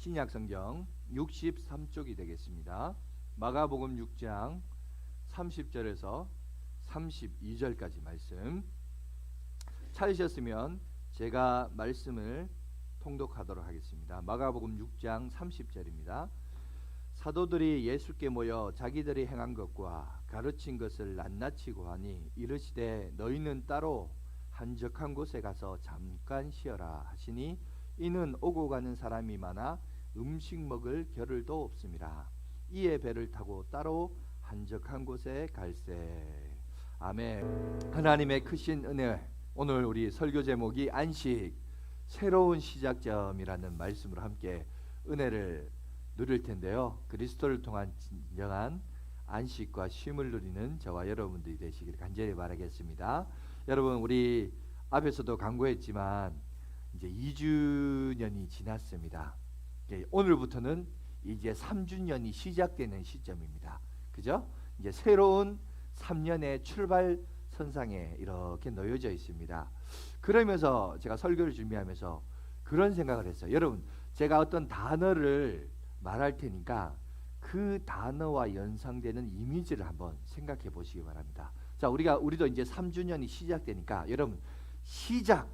신약성경 63쪽이 되겠습니다. 마가복음 6장 30절에서 32절까지 말씀 찾으셨으면 제가 말씀을 통독하도록 하겠습니다. 마가복음 6장 30절입니다. 사도들이 예수께 모여 자기들이 행한 것과 가르친 것을 낱낱이 고하니 이르시되 너희는 따로 한적한 곳에 가서 잠깐 쉬어라 하시니 이는 오고 가는 사람이 많아 음식 먹을 겨를도 없음이라. 이에 배를 타고 따로 한적한 곳에 갈새. 아멘. 하나님의 크신 은혜. 오늘 우리 설교 제목이 안식, 새로운 시작점이라는 말씀으로 함께 은혜를 누릴 텐데요. 그리스도를 통한 진정한 안식과 쉼을 누리는 저와 여러분들이 되시길 간절히 바라겠습니다. 여러분, 우리 앞에서도 강조했지만 이제 2주년이 지났습니다. 오늘부터는 이제 3주년이 시작되는 시점입니다. 그죠? 이제 새로운 3년의 출발 선상에 이렇게 놓여져 있습니다. 그러면서 제가 설교를 준비하면서 그런 생각을 했어요. 여러분, 제가 어떤 단어를 말할 테니까 그 단어와 연상되는 이미지를 한번 생각해 보시기 바랍니다. 자, 우리도 이제 3주년이 시작되니까 여러분, 시작,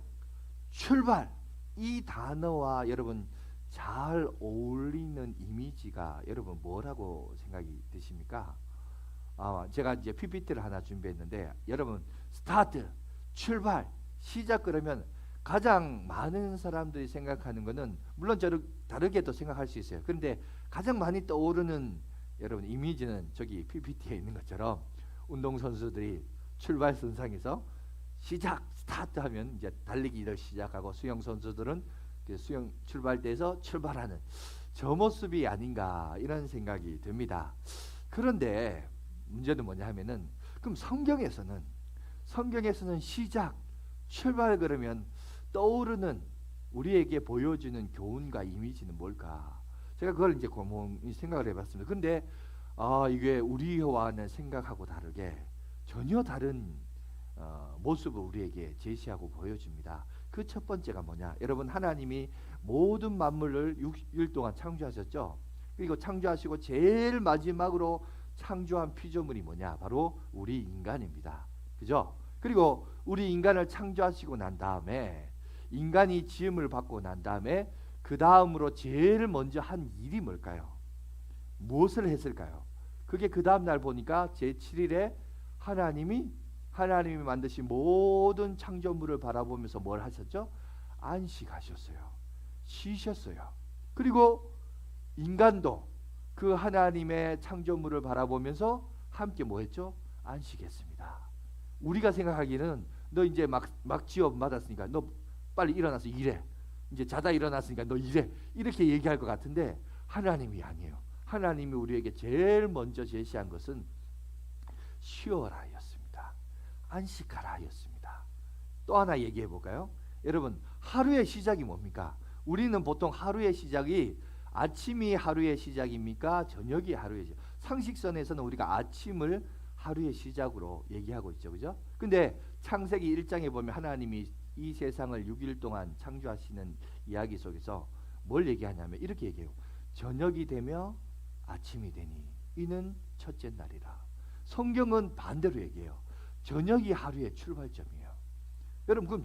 출발, 이 단어와 여러분 잘 어울리는 이미지가 여러분 뭐라고 생각이 드십니까? 제가 이제 PPT를 하나 준비했는데 여러분, 스타트, 출발, 시작 그러면 가장 많은 사람들이 생각하는 것은 물론 다르게도 생각할 수 있어요. 그런데 가장 많이 떠오르는 여러분 이미지는 저기 PPT에 있는 것처럼 운동선수들이 출발 선상에서 시작, 스타트 하면 이제 달리기를 시작하고 수영 선수들은 수영 출발대에서 출발하는 저 모습이 아닌가 이런 생각이 듭니다. 그런데 문제는 뭐냐 하면은 그럼 성경에서는 시작, 출발 그러면 떠오르는 우리에게 보여주는 교훈과 이미지는 뭘까? 제가 그걸 이제 고민히 생각을 해봤습니다. 근데 이게 우리와는 생각하고 다르게 전혀 다른 모습을 우리에게 제시하고 보여줍니다. 그 첫 번째가 뭐냐? 여러분, 하나님이 모든 만물을 6일 동안 창조하셨죠. 그리고 창조하시고 제일 마지막으로 창조한 피조물이 뭐냐? 바로 우리 인간입니다. 그죠? 그리고 우리 인간을 창조하시고 난 다음에 인간이 지음을 받고 난 다음에 그 다음으로 제일 먼저 한 일이 뭘까요? 무엇을 했을까요? 그게 그 다음 날 보니까 제7일에 하나님이 만드신 모든 창조물을 바라보면서 뭘 하셨죠? 안식하셨어요. 쉬셨어요. 그리고 인간도 그 하나님의 창조물을 바라보면서 함께 뭐 했죠? 안식했습니다. 우리가 생각하기에는 너 이제 막 지업 받았으니까 너 빨리 일어나서 일해. 이제 자다 일어났으니까 너 일해. 이렇게 얘기할 것 같은데 하나님이 아니에요. 하나님이 우리에게 제일 먼저 제시한 것은 쉬어라 였습니다. 안식하라 였습니다. 또 하나 얘기해 볼까요? 여러분, 하루의 시작이 뭡니까? 우리는 보통 하루의 시작이 아침이 하루의 시작입니까? 저녁이 하루의 시작. 상식선에서는 우리가 아침을 하루의 시작으로 얘기하고 있죠. 그죠? 근데 창세기 1장에 보면 하나님이 이 세상을 6일 동안 창조하시는 이야기 속에서 뭘 얘기하냐면 이렇게 얘기해요. 저녁이 되며 아침이 되니 이는 첫째 날이라. 성경은 반대로 얘기해요. 저녁이 하루의 출발점이에요. 여러분, 그럼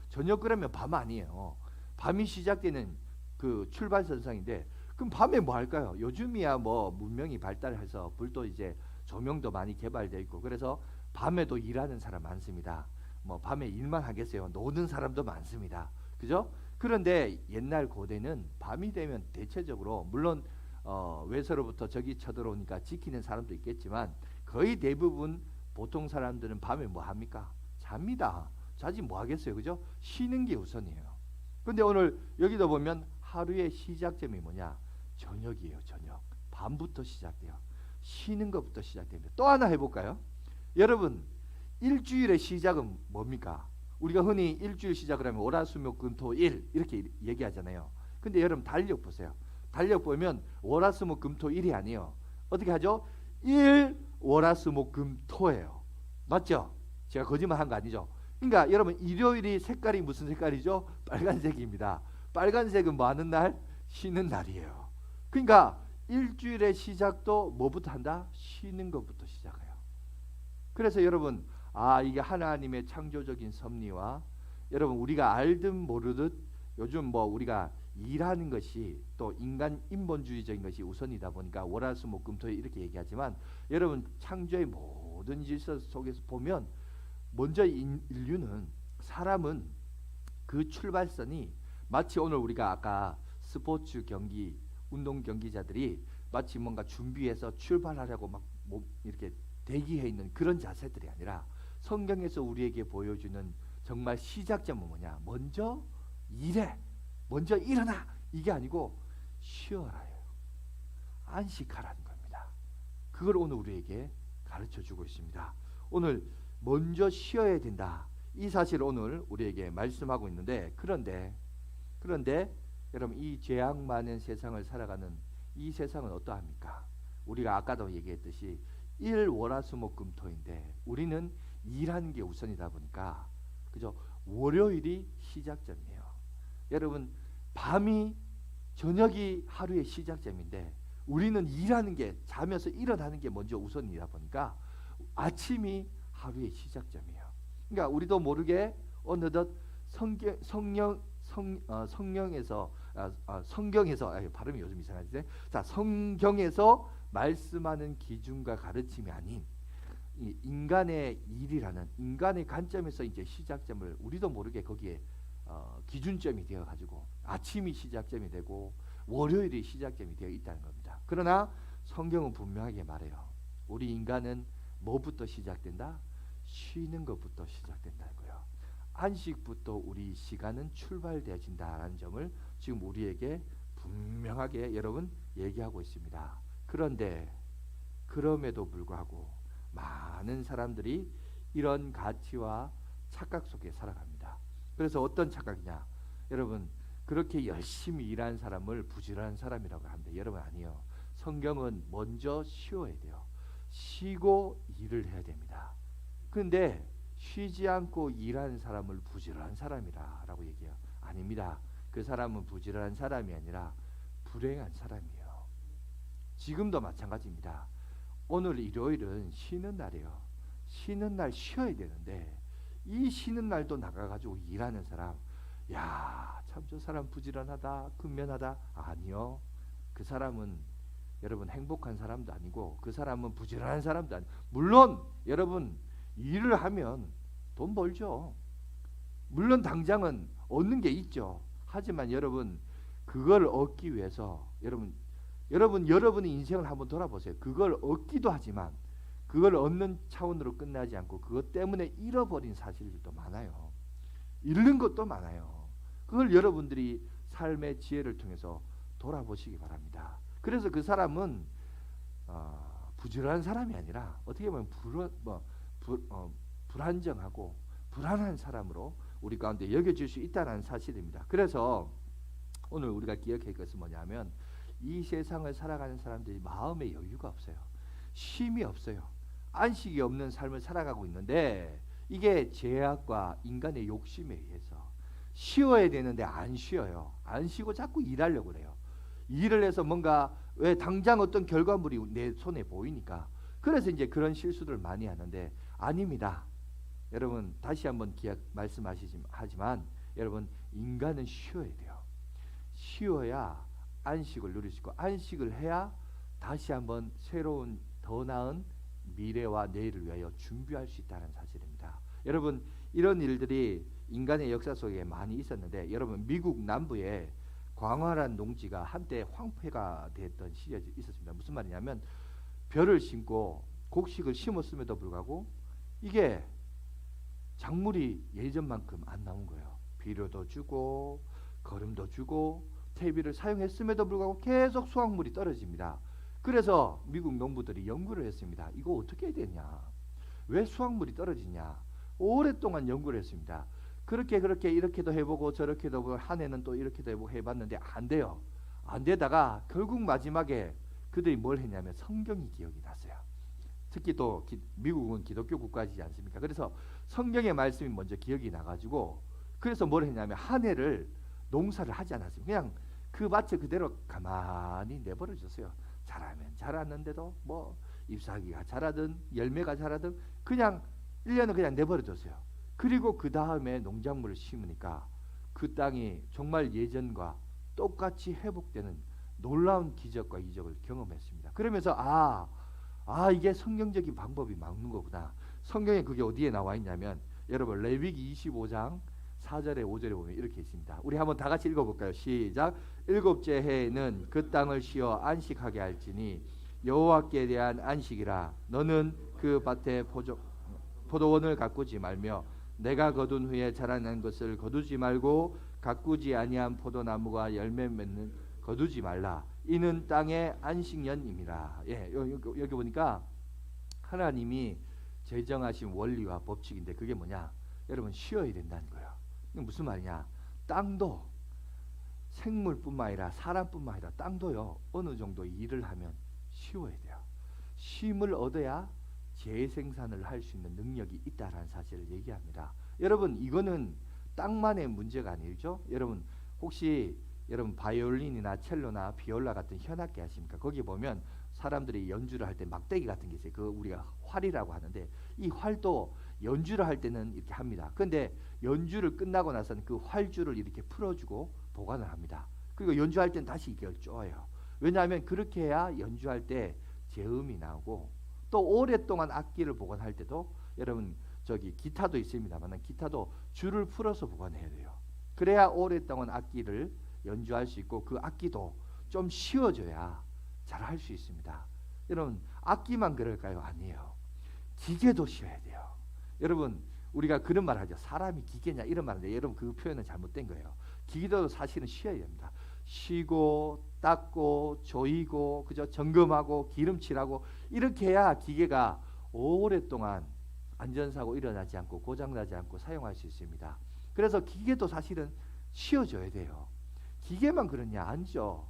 저녁 그러면 밤 아니에요. 밤이 시작되는 그 출발선상인데 그럼 밤에 뭐 할까요? 요즘이야 뭐 문명이 발달해서 불도 이제 조명도 많이 개발되어 있고 그래서 밤에도 일하는 사람 많습니다. 뭐 밤에 일만 하겠어요? 노는 사람도 많습니다. 그죠? 그런데 옛날 고대는 밤이 되면 대체적으로 물론 외서로부터 적이 쳐들어오니까 지키는 사람도 있겠지만 거의 대부분 보통 사람들은 밤에 뭐 합니까? 잡니다. 자지 뭐 하겠어요? 그죠? 쉬는 게 우선이에요. 근데 오늘 여기도 보면 하루의 시작점이 뭐냐? 저녁이에요. 저녁. 밤부터 시작돼요. 쉬는 것부터 시작됩니다. 또 하나 해볼까요? 여러분, 일주일의 시작은 뭡니까? 우리가 흔히 일주일 시작을 하면 월화수목금토일 이렇게 얘기하잖아요. 근데 여러분, 달력 보세요. 달력 보면 월화수목금토일이 아니에요. 어떻게 하죠? 월화수목금토예요. 맞죠? 제가 거짓말 한 거 아니죠? 그러니까 여러분, 일요일이 색깔이 무슨 색깔이죠? 빨간색입니다. 빨간색은 뭐 하는 날? 쉬는 날이에요. 그러니까 일주일의 시작도 뭐부터 한다? 쉬는 것부터 시작해요. 그래서 여러분, 이게 하나님의 창조적인 섭리와 여러분 우리가 알든 모르듯 요즘 뭐 우리가 일하는 것이 또 인간 인본주의적인 것이 우선이다 보니까 월화수목금토일 이렇게 얘기하지만 여러분 창조의 모든 질서 속에서 보면 먼저 인류는 사람은 그 출발선이 마치 오늘 우리가 아까 스포츠 경기 운동 경기자들이 마치 뭔가 준비해서 출발하려고 막 이렇게 대기해 있는 그런 자세들이 아니라 성경에서 우리에게 보여주는 정말 시작점은 뭐냐? 먼저 일해, 먼저 일어나, 이게 아니고 쉬어라요. 안식하라는 겁니다. 그걸 오늘 우리에게 가르쳐주고 있습니다. 오늘 먼저 쉬어야 된다, 이 사실을 오늘 우리에게 말씀하고 있는데, 그런데 여러분, 이 죄악 많은 세상을 살아가는 이 세상은 어떠합니까? 우리가 아까도 얘기했듯이 일월화수목금토인데 우리는 일하는 게 우선이다 보니까 그죠? 월요일이 시작점이에요. 여러분, 밤이 저녁이 하루의 시작점인데 우리는 일하는 게, 자면서 일어나는 게 먼저 우선이다 보니까 아침이 하루의 시작점이에요. 그러니까 우리도 모르게 어느덧 성경에서 발음이 요즘 이상하지? 자, 성경에서 말씀하는 기준과 가르침이 아닌 이 인간의 일이라는 인간의 관점에서 이제 시작점을 우리도 모르게 거기에 기준점이 되어 가지고 아침이 시작점이 되고 월요일이 시작점이 되어 있다는 겁니다. 그러나 성경은 분명하게 말해요. 우리 인간은 뭐부터 시작된다? 쉬는 것부터 시작된다고요. 안식부터 우리 시간은 출발되어진다라는 점을 지금 우리에게 분명하게 여러분 얘기하고 있습니다. 그런데 그럼에도 불구하고 많은 사람들이 이런 가치와 착각 속에 살아갑니다. 그래서 어떤 착각이냐? 여러분, 그렇게 열심히 일하는 사람을 부지런한 사람이라고 합니다. 여러분, 아니요. 성경은 먼저 쉬어야 돼요. 쉬고 일을 해야 됩니다. 그런데 쉬지 않고 일하는 사람을 부지런한 사람이라고 얘기해요. 아닙니다. 그 사람은 부지런한 사람이 아니라 불행한 사람이에요. 지금도 마찬가지입니다. 오늘 일요일은 쉬는 날이에요. 쉬는 날 쉬어야 되는데 이 쉬는 날도 나가가지고 일하는 사람, 야, 참 저 사람 부지런하다, 근면하다. 아니요. 그 사람은 여러분 행복한 사람도 아니고 그 사람은 부지런한 사람도 아니고, 물론 여러분 일을 하면 돈 벌죠. 물론 당장은 얻는 게 있죠. 하지만 여러분 그걸 얻기 위해서 여러분의 인생을 한번 돌아보세요. 그걸 얻기도 하지만 그걸 얻는 차원으로 끝나지 않고 그것 때문에 잃어버린 사실들도 많아요. 잃는 것도 많아요. 그걸 여러분들이 삶의 지혜를 통해서 돌아보시기 바랍니다. 그래서 그 사람은 부지런한 사람이 아니라 어떻게 보면 불안정하고 불안한 사람으로 우리 가운데 여겨질 수 있다는 사실입니다. 그래서 오늘 우리가 기억할 것은 뭐냐면 이 세상을 살아가는 사람들이 마음의 여유가 없어요. 쉼이 없어요. 안식이 없는 삶을 살아가고 있는데 이게 죄악과 인간의 욕심에 의해서 쉬어야 되는데 안 쉬어요. 안 쉬고 자꾸 일하려고 그래요. 일을 해서 뭔가 왜 당장 어떤 결과물이 내 손에 보이니까, 그래서 이제 그런 실수들을 많이 하는데 아닙니다. 여러분 다시 한번 말씀하지만 여러분, 인간은 쉬어야 돼요. 쉬어야 안식을 누릴 수 있고, 안식을 해야 다시 한번 새로운 더 나은 미래와 내일을 위하여 준비할 수 있다는 사실입니다. 여러분, 이런 일들이 인간의 역사 속에 많이 있었는데, 여러분 미국 남부에 광활한 농지가 한때 황폐가 됐던 시절이 있었습니다. 무슨 말이냐면 벼를 심고 곡식을 심었음에도 불구하고 이게 작물이 예전만큼 안 나온 거예요. 비료도 주고 거름도 주고 퇴비를 사용했음에도 불구하고 계속 수확물이 떨어집니다. 그래서 미국 농부들이 연구를 했습니다. 이거 어떻게 해야 되냐? 왜 수확물이 떨어지냐? 오랫동안 연구를 했습니다. 그렇게 이렇게도 해보고 저렇게도 해보고 한 해는 또 이렇게도 해보고 해봤는데 안 돼요. 안 되다가 결국 마지막에 그들이 뭘 했냐면 성경이 기억이 났어요. 특히 또 미국은 기독교 국가이지 않습니까? 그래서 성경의 말씀이 먼저 기억이 나가지고, 그래서 뭘 했냐면 한 해를 농사를 하지 않았습니다. 그냥 그 밭을 그대로 가만히 내버려 줬어요. 자라면 자랐는데도 뭐 잎사귀가 자라든 열매가 자라든 그냥 1년을 그냥 내버려 뒀어요. 그리고 그 다음에 농작물을 심으니까 그 땅이 정말 예전과 똑같이 회복되는 놀라운 기적과 이적을 경험했습니다. 그러면서 이게 성경적인 방법이 맞는 거구나. 성경에 그게 어디에 나와 있냐면 여러분 레위기 25장 4절에 5절에 보면 이렇게 있습니다. 우리 한번 다 같이 읽어볼까요? 시작. 일곱째 해에는 그 땅을 쉬어 안식하게 할지니 여호와께 대한 안식이라. 너는 그 밭에 포도원을 가꾸지 말며 내가 거둔 후에 자라난 것을 거두지 말고 가꾸지 아니한 포도나무가 열매 맺는 거두지 말라. 이는 땅의 안식년임이라. 예, 여기 보니까 하나님이 제정하신 원리와 법칙인데 그게 뭐냐? 여러분 쉬어야 된다는 거예요. 이게 무슨 말이냐? 땅도 생물뿐만 아니라 사람뿐만 아니라 땅도요 어느 정도 일을 하면 쉬어야 돼요. 쉼을 얻어야 재생산을 할 수 있는 능력이 있다라는 사실을 얘기합니다. 여러분 이거는 땅만의 문제가 아니죠. 여러분 혹시 여러분 바이올린이나 첼로나 비올라 같은 현악기 하십니까? 거기 보면 사람들이 연주를 할 때 막대기 같은 게 있어요. 그 우리가 활이라고 하는데 이 활도 연주를 할 때는 이렇게 합니다. 그런데 연주를 끝나고 나서는 그 활줄을 이렇게 풀어주고 보관을 합니다. 그리고 연주할 때는 다시 이걸 쪼아요. 왜냐하면 그렇게 해야 연주할 때 재음이 나오고 또 오랫동안 악기를 보관할 때도 여러분 저기 기타도 있습니다만 기타도 줄을 풀어서 보관해야 돼요. 그래야 오랫동안 악기를 연주할 수 있고 그 악기도 좀 쉬어져야 잘 할 수 있습니다. 여러분 악기만 그럴까요? 아니에요. 기계도 쉬어야 돼요. 여러분 우리가 그런 말 하죠. 사람이 기계냐 이런 말인데 여러분 그 표현은 잘못된 거예요. 기계도 사실은 쉬어야 됩니다. 쉬고 닦고 조이고 그죠? 점검하고 기름칠하고 이렇게 해야 기계가 오랫동안 안전사고 일어나지 않고 고장나지 않고 사용할 수 있습니다. 그래서 기계도 사실은 쉬어줘야 돼요. 기계만 그러냐? 아니죠.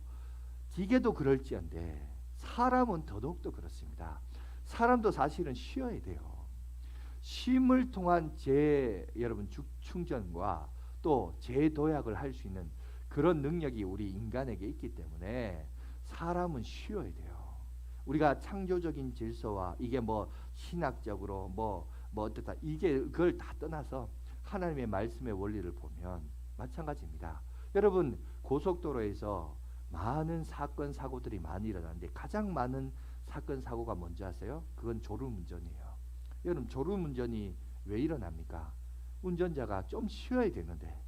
기계도 그럴지언데 사람은 더더욱더 그렇습니다. 사람도 사실은 쉬어야 돼요. 쉼을 통한 여러분 충전과 또 재도약을 할 수 있는 그런 능력이 우리 인간에게 있기 때문에 사람은 쉬어야 돼요. 우리가 창조적인 질서와 이게 뭐 신학적으로 뭐 어떻다 이게 그걸 다 떠나서 하나님의 말씀의 원리를 보면 마찬가지입니다. 여러분 고속도로에서 많은 사건 사고들이 많이 일어나는데 가장 많은 사건 사고가 뭔지 아세요? 그건 졸음운전이에요. 여러분 졸음운전이 왜 일어납니까? 운전자가 좀 쉬어야 되는데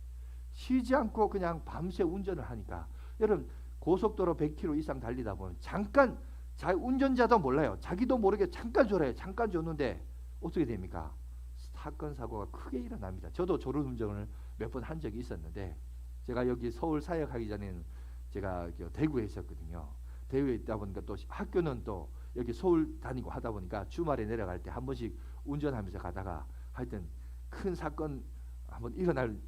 쉬지 않고 그냥 밤새 운전을 하니까 여러분 고속도로 100km 이상 달리다 보면 잠깐 운전자도 몰라요. 자기도 모르게 잠깐 졸아요. 잠깐 줬는데 어떻게 됩니까? 사건 사고가 크게 일어납니다. 저도 졸음운전을 몇 번 한 적이 있었는데 제가 여기 서울 사역하기 전에는 제가 대구에 있었거든요. 대구에 있다 보니까 또 학교는 또 여기 서울 다니고 하다 보니까 주말에 내려갈 때 한 번씩 운전하면서 가다가 하여튼 큰 사건 한번 일어날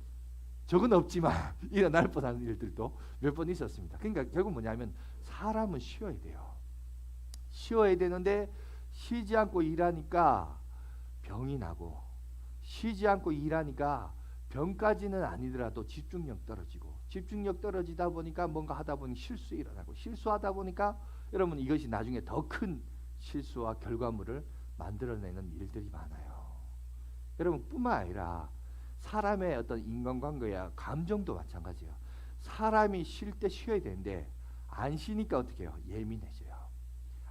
적은 없지만 일어날 뻔한 일들도 몇 번 있었습니다. 그러니까 결국 뭐냐면 사람은 쉬어야 돼요. 쉬어야 되는데 쉬지 않고 일하니까 병이 나고 쉬지 않고 일하니까 병까지는 아니더라도 집중력 떨어지고 집중력 떨어지다 보니까 뭔가 하다 보니 실수 일어나고 실수하다 보니까 여러분 이것이 나중에 더 큰 실수와 결과물을 만들어내는 일들이 많아요. 여러분 뿐만 아니라 사람의 어떤 인간관계야 감정도 마찬가지예요. 사람이 쉴 때 쉬어야 되는데 안 쉬니까 어떻게 해요? 예민해져요.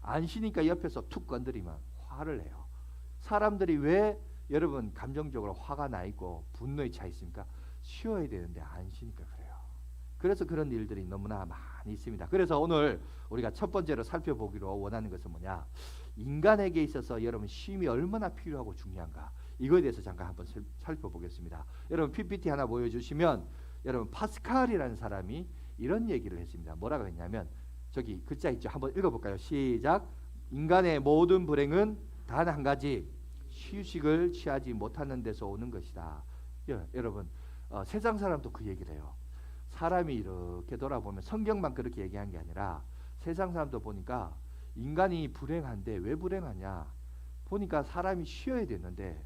안 쉬니까 옆에서 툭 건드리면 화를 내요. 사람들이 왜 여러분 감정적으로 화가 나 있고 분노에 차 있습니까? 쉬어야 되는데 안 쉬니까 그래요. 그래서 그런 일들이 너무나 많이 있습니다. 그래서 오늘 우리가 첫 번째로 살펴보기로 원하는 것은 뭐냐? 인간에게 있어서 여러분 쉼이 얼마나 필요하고 중요한가? 이거에 대해서 잠깐 한번 살펴보겠습니다. 여러분 PPT 하나 보여주시면 여러분 파스칼이라는 사람이 이런 얘기를 했습니다. 뭐라고 했냐면 저기 글자 있죠? 한번 읽어볼까요? 시작. 인간의 모든 불행은 단 한 가지 휴식을 취하지 못하는 데서 오는 것이다. 여러분 세상 사람도 그 얘기를 해요. 사람이 이렇게 돌아보면 성경만 그렇게 얘기한 게 아니라 세상 사람도 보니까 인간이 불행한데 왜 불행하냐? 보니까 사람이 쉬어야 되는데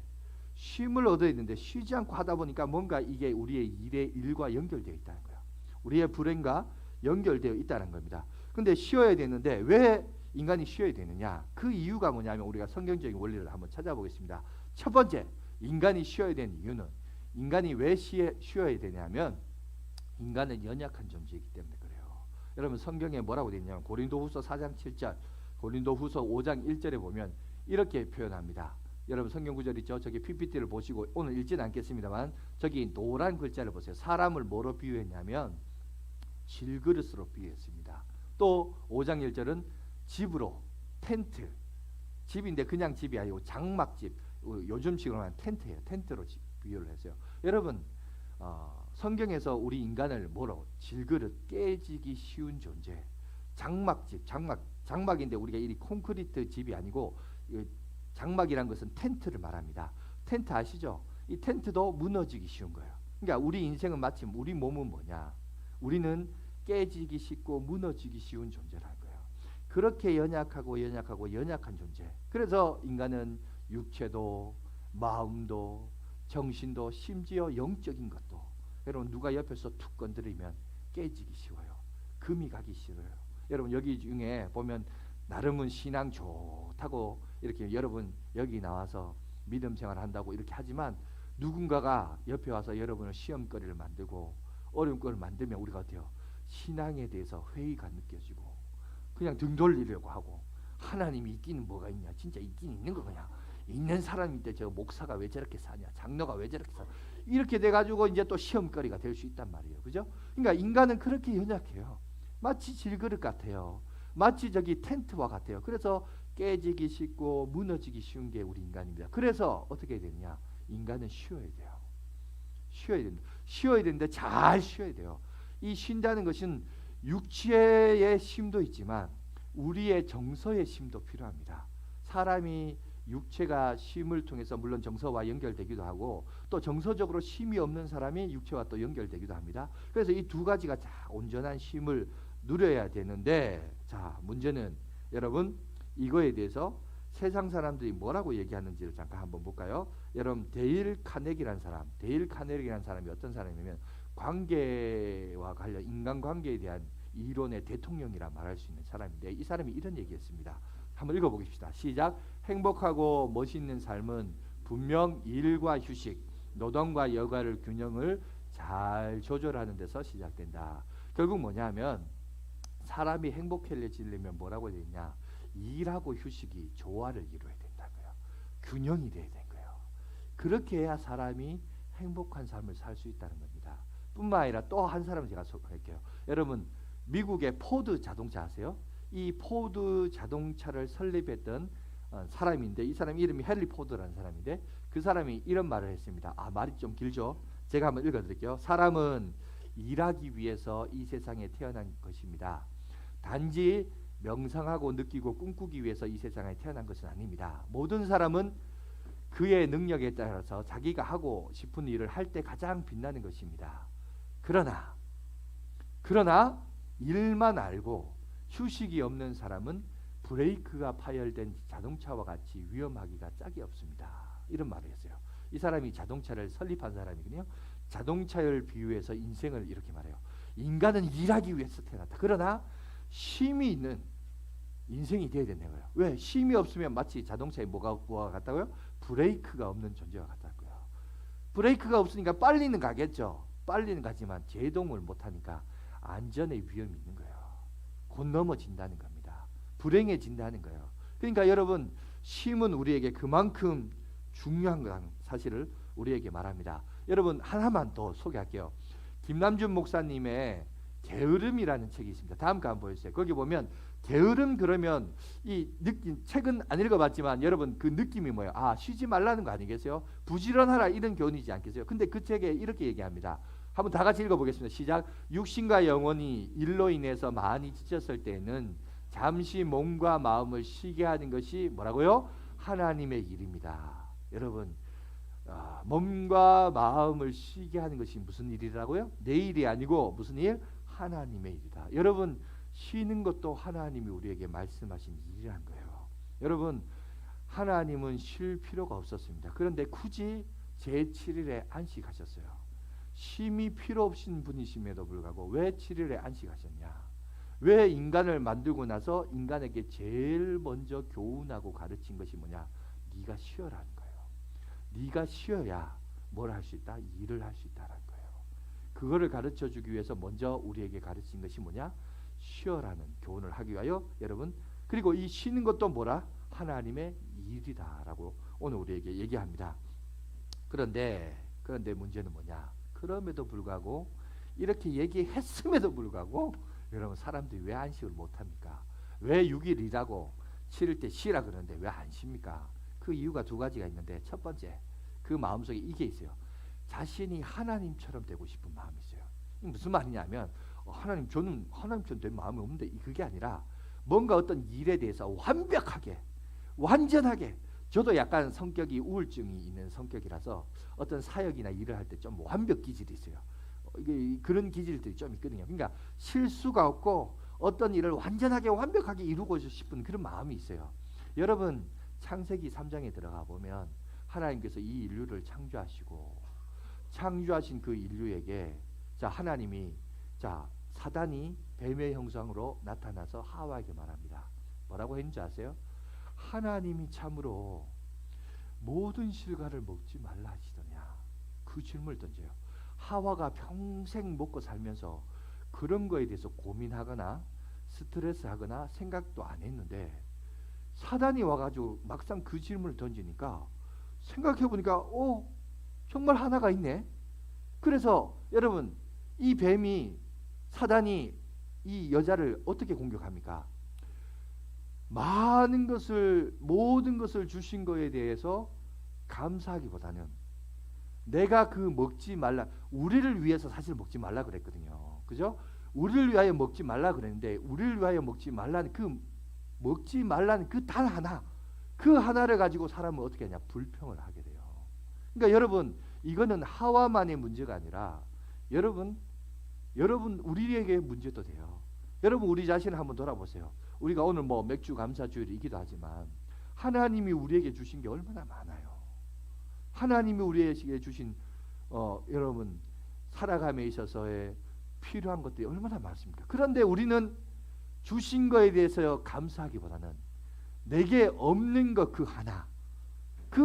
쉼을 얻어야 되는데 쉬지 않고 하다 보니까 뭔가 이게 우리의 일과 연결되어 있다는 거예요. 우리의 불행과 연결되어 있다는 겁니다. 근데 쉬어야 되는데 왜 인간이 쉬어야 되느냐? 그 이유가 뭐냐면 우리가 성경적인 원리를 한번 찾아보겠습니다. 첫 번째, 인간이 쉬어야 되는 이유는 인간이 왜 쉬어야 되냐면 인간은 연약한 존재이기 때문에 그래요. 여러분 성경에 뭐라고 되어 있냐면 고린도후서 4장 7절, 고린도후서 5장 1절에 보면 이렇게 표현합니다. 여러분 성경 구절 있죠? 저기 PPT를 보시고 오늘 읽지는 않겠습니다만 저기 노란 글자를 보세요. 사람을 뭐로 비유했냐면 질그릇으로 비유했습니다. 또 5장 1절은 집으로, 텐트, 집인데 그냥 집이 아니고 장막집, 요즘식으로 하면 텐트예요. 텐트로 비유를 했어요. 여러분 성경에서 우리 인간을 뭐로? 질그릇, 깨지기 쉬운 존재, 장막집, 장막인데 우리가 이 콘크리트 집이 아니고 장막이란 것은 텐트를 말합니다. 텐트 아시죠? 이 텐트도 무너지기 쉬운 거예요. 그러니까 우리 인생은 마치 우리 몸은 뭐냐? 우리는 깨지기 쉽고 무너지기 쉬운 존재라는 거예요. 그렇게 연약한 존재. 그래서 인간은 육체도 마음도 정신도 심지어 영적인 것도 여러분 누가 옆에서 툭 건드리면 깨지기 쉬워요. 금이 가기 싫어요. 여러분 여기 중에 보면 나름은 신앙 좋다고 이렇게 여러분 여기 나와서 믿음 생활 한다고 이렇게 하지만 누군가가 옆에 와서 여러분을 시험거리를 만들고 어려움거리를 만들면 우리가 어때요? 신앙에 대해서 회의가 느껴지고 그냥 등 돌리려고 하고 하나님이 있기는 뭐가 있냐? 진짜 있긴 있는 거 그냥 있는 사람인데 저 목사가 왜 저렇게 사냐? 장로가 왜 저렇게 사? 이렇게 돼가지고 이제 또 시험거리가 될 수 있단 말이에요. 그죠? 그러니까 인간은 그렇게 연약해요. 마치 질그릇 같아요. 마치 저기 텐트와 같아요. 그래서 깨지기 쉽고 무너지기 쉬운 게 우리 인간입니다. 그래서 어떻게 해야 되느냐? 인간은 쉬어야 돼요. 쉬어야 된다. 쉬어야 되는데 잘 쉬어야 돼요. 이 쉰다는 것은 육체의 쉼도 있지만 우리의 정서의 쉼도 필요합니다. 사람이 육체가 쉼을 통해서 물론 정서와 연결되기도 하고 또 정서적으로 쉼이 없는 사람이 육체와 또 연결되기도 합니다. 그래서 이 두 가지가 다 온전한 쉼을 누려야 되는데 자 문제는 여러분 이거에 대해서 세상 사람들이 뭐라고 얘기하는지를 잠깐 한번 볼까요? 여러분 데일 카네기라는 사람이 어떤 사람이냐면 관계와 관련 인간관계에 대한 이론의 대통령이라 말할 수 있는 사람인데 이 사람이 이런 얘기했습니다. 한번 읽어보겠습니다. 시작. 행복하고 멋있는 삶은 분명 일과 휴식, 노동과 여가를 균형을 잘 조절하는 데서 시작된다. 결국 뭐냐면 사람이 행복해지려면 뭐라고 되어 있냐? 일하고 휴식이 조화를 이루어야 된다고요. 균형이 돼야 되는 거예요. 그렇게 해야 사람이 행복한 삶을 살 수 있다는 겁니다. 뿐만 아니라 또 한 사람을 제가 소개할게요. 여러분 미국의 포드 자동차 아세요? 이 포드 자동차를 설립했던 사람인데 이 사람 이름이 헨리 포드라는 사람인데 그 사람이 이런 말을 했습니다. 말이 좀 길죠? 제가 한번 읽어드릴게요. 사람은 일하기 위해서 이 세상에 태어난 것입니다. 단지 명상하고 느끼고 꿈꾸기 위해서 이 세상에 태어난 것은 아닙니다. 모든 사람은 그의 능력에 따라서 자기가 하고 싶은 일을 할 때 가장 빛나는 것입니다. 그러나 일만 알고 휴식이 없는 사람은 브레이크가 파열된 자동차와 같이 위험하기가 짝이 없습니다. 이런 말을 했어요. 이 사람이 자동차를 설립한 사람이거든요. 자동차를 비유해서 인생을 이렇게 말해요. 인간은 일하기 위해서 태어났다. 그러나 쉼이 있는 인생이 돼야 된다는 거예요. 왜? 쉼이 없으면 마치 자동차에 뭐가 같다고요? 브레이크가 없는 존재와 같다고요. 브레이크가 없으니까 빨리는 가겠죠. 빨리는 가지만 제동을 못하니까 안전의 위험이 있는 거예요. 곧 넘어진다는 겁니다. 불행해진다는 거예요. 그러니까 여러분 쉼은 우리에게 그만큼 중요한 사실을 우리에게 말합니다. 여러분 하나만 더 소개할게요. 김남준 목사님의 게으름이라는 책이 있습니다. 다음 거 한번 보여주세요. 거기 보면 게으름 그러면 이 느낌 책은 안 읽어봤지만 여러분 그 느낌이 뭐예요? 쉬지 말라는 거 아니겠어요? 부지런하라 이런 교훈이지 않겠어요? 근데 그 책에 이렇게 얘기합니다. 한번 다 같이 읽어보겠습니다. 시작. 육신과 영혼이 일로 인해서 많이 지쳤을 때는 잠시 몸과 마음을 쉬게 하는 것이 뭐라고요? 하나님의 일입니다. 여러분 몸과 마음을 쉬게 하는 것이 무슨 일이라고요? 내 일이 아니고 무슨 일? 하나님의 일이다. 여러분 쉬는 것도 하나님이 우리에게 말씀하신 일이라는 거예요. 여러분 하나님은 쉴 필요가 없었습니다. 그런데 굳이 제7일에 안식하셨어요. 쉼이 필요 없신 분이심에도 불구하고 왜 7일에 안식하셨냐? 왜 인간을 만들고 나서 인간에게 제일 먼저 교훈하고 가르친 것이 뭐냐? 네가 쉬어라는 거예요. 네가 쉬어야 뭘 할 수 있다? 일을 할 수 있다라는 거예요. 그거를 가르쳐주기 위해서 먼저 우리에게 가르친 것이 뭐냐? 쉬어라는 교훈을 하기 위하여 여러분, 그리고 이 쉬는 것도 뭐라? 하나님의 일이다라고 오늘 우리에게 얘기합니다. 그런데 문제는 뭐냐? 그럼에도 불구하고 이렇게 얘기했음에도 불구하고 여러분, 사람들이 왜 안식을 못합니까? 왜 6일 일하고 7일 때 쉬라 그러는데 왜 안 쉽니까? 그 이유가 두 가지가 있는데, 첫 번째, 그 마음속에 이게 있어요. 자신이 하나님처럼 되고 싶은 마음이 있어요. 이게 무슨 말이냐면 하나님, 저는 하나님처럼 된 마음이 없는데, 그게 아니라 뭔가 어떤 일에 대해서 완벽하게, 완전하게, 저도 약간 성격이 우울증이 있는 성격이라서 어떤 사역이나 일을 할 때 좀 완벽 기질이 있어요. 그런 기질들이 좀 있거든요. 그러니까 실수가 없고 어떤 일을 완전하게 완벽하게 이루고 싶은 그런 마음이 있어요. 여러분, 창세기 3장에 들어가 보면 하나님께서 이 인류를 창조하신 그 인류에게 하나님이 사단이 뱀의 형상으로 나타나서 하와에게 말합니다. 뭐라고 했는지 아세요? 하나님이 참으로 모든 실과를 먹지 말라 하시더냐? 그 질문을 던져요. 하와가 평생 먹고 살면서 그런 거에 대해서 고민하거나 스트레스하거나 생각도 안 했는데, 사단이 와가지고 막상 그 질문을 던지니까 생각해보니까 정말 하나가 있네. 그래서 여러분, 이 사단이 이 여자를 어떻게 공격합니까? 모든 것을 주신 거에 대해서 감사하기보다는 내가 그 먹지 말라, 우리를 위해서 사실 먹지 말라 그랬거든요. 그죠? 우리를 위하여 먹지 말라 그랬는데, 우리를 위하여 먹지 말라는 그 단 하나, 그 하나를 가지고 사람은 어떻게 하냐? 불평을 하게 돼요. 그러니까 여러분, 이거는 하와만의 문제가 아니라 여러분 우리에게 문제도 돼요. 여러분, 우리 자신을 한번 돌아보세요. 우리가 오늘 맥주 감사주일이기도 하지만 하나님이 우리에게 주신 게 얼마나 많아요. 하나님이 우리에게 주신 여러분, 살아감에 있어서의 필요한 것들이 얼마나 많습니까? 그런데 우리는 주신 거에 대해서 감사하기보다는 내게 없는 것 그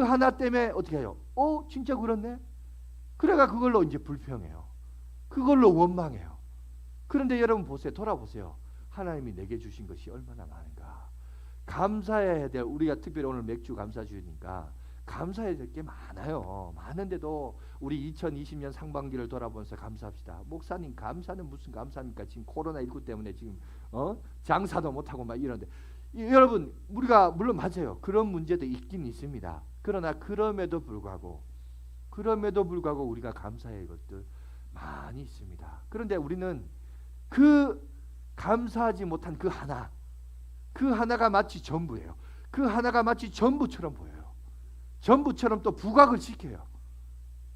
하나 때문에 어떻게 해요? 진짜 그렇네? 그래가 그걸로 이제 불평해요. 그걸로 원망해요. 그런데 여러분 보세요. 돌아보세요. 하나님이 내게 주신 것이 얼마나 많은가. 감사해야 될, 우리가 특별히 오늘 맥주 감사주니까 감사해야 될 게 많아요. 많은데도 우리 2020년 상반기를 돌아보면서 감사합시다. 목사님, 감사는 무슨 감사입니까? 지금 코로나19 때문에 지금 장사도 못하고 막 이러는데, 여러분, 우리가 물론 맞아요. 그런 문제도 있긴 있습니다. 그러나 그럼에도 불구하고 우리가 감사해야 할 것들 많이 있습니다. 그런데 우리는 그 감사하지 못한 그 하나가 마치 전부예요. 그 하나가 마치 전부처럼 보여요. 전부처럼 또 부각을 시켜요.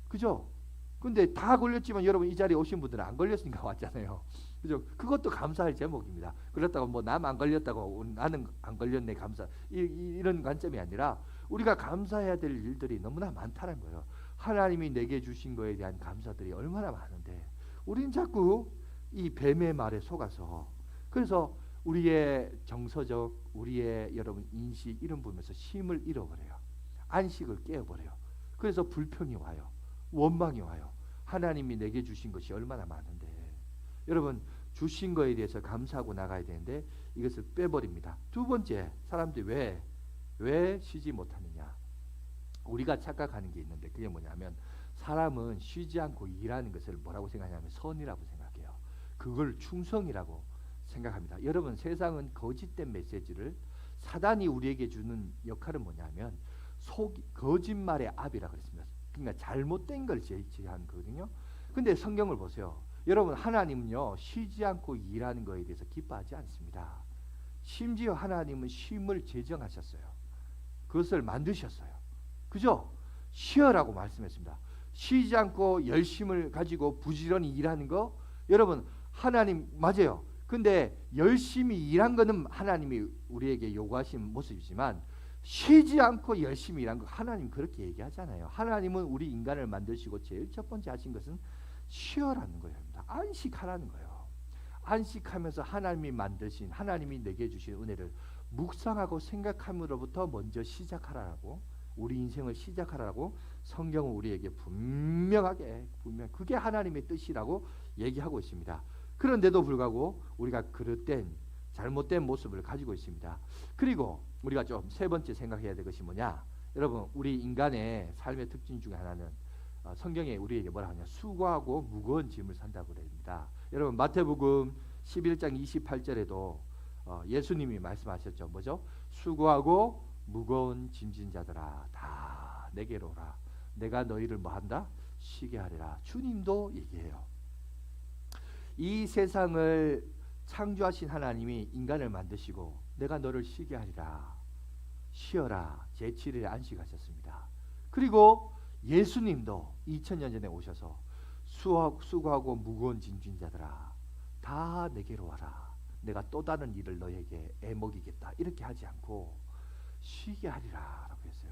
그죠? 근데 다 걸렸지만 여러분, 이 자리에 오신 분들은 안 걸렸으니까 왔잖아요. 그죠? 그것도 감사할 제목입니다. 그렇다고 남 안 걸렸다고 나는 안 걸렸네 감사, 이런 관점이 아니라 우리가 감사해야 될 일들이 너무나 많다는 거예요. 하나님이 내게 주신 거에 대한 감사들이 얼마나 많은데 우리는 자꾸 이 뱀의 말에 속아서, 그래서 우리의 정서적, 우리의 여러분 인식 이런 부분에서 쉼을 잃어버려요. 안식을 깨어버려요. 그래서 불평이 와요. 원망이 와요. 하나님이 내게 주신 것이 얼마나 많은데, 여러분, 주신 거에 대해서 감사하고 나가야 되는데 이것을 빼버립니다. 두 번째, 사람들이 왜 쉬지 못하느냐? 우리가 착각하는 게 있는데, 그게 뭐냐면 사람은 쉬지 않고 일하는 것을 뭐라고 생각하냐면 선이라고 생각해요. 그걸 충성이라고 생각합니다. 여러분, 세상은 거짓된 메시지를, 사단이 우리에게 주는 역할은 뭐냐면 거짓말의 압이라고 그랬습니다. 그러니까 잘못된 걸 제시한 거거든요. 근데 성경을 보세요. 여러분, 하나님은요, 쉬지 않고 일하는 거에 대해서 기뻐하지 않습니다. 심지어 하나님은 쉼을 제정하셨어요. 그것을 만드셨어요. 그죠? 쉬어라고 말씀했습니다. 쉬지 않고 열심을 가지고 부지런히 일하는 거, 여러분, 하나님 맞아요. 근데 열심히 일한 거는 하나님이 우리에게 요구하신 모습이지만 쉬지 않고 열심히 일한 거 하나님 그렇게 얘기하잖아요. 하나님은 우리 인간을 만드시고 제일 첫 번째 하신 것은 쉬어라는 거예요. 안식하라는 거예요. 안식하면서 하나님이 만드신, 하나님이 내게 주신 은혜를 묵상하고 생각함으로부터 먼저 시작하라고, 우리 인생을 시작하라고 성경은 우리에게 분명하게 그게 하나님의 뜻이라고 얘기하고 있습니다. 그런데도 불구하고 우리가 그릇된 잘못된 모습을 가지고 있습니다. 그리고 우리가 좀 세 번째 생각해야 될 것이 뭐냐? 여러분, 우리 인간의 삶의 특징 중에 하나는 성경에 우리에게 뭐라 하냐? 수고하고 무거운 짐을 산다고 그럽니다. 여러분, 마태복음 11장 28절에도 예수님이 말씀하셨죠. 뭐죠? 수고하고 무거운 짐진 자들아 다 내게로 오라. 내가 너희를 뭐한다? 쉬게 하리라. 주님도 얘기해요. 이 세상을 창조하신 하나님이 인간을 만드시고 내가 너를 쉬게 하리라. 쉬어라. 제7일에 안식하셨습니다. 그리고 예수님도 2000년 전에 오셔서 수고하고 무거운 짐진 자들아 다 내게로 와라. 내가 또 다른 일을 너에게 애먹이겠다. 이렇게 하지 않고 쉬게 하리라 라고 했어요.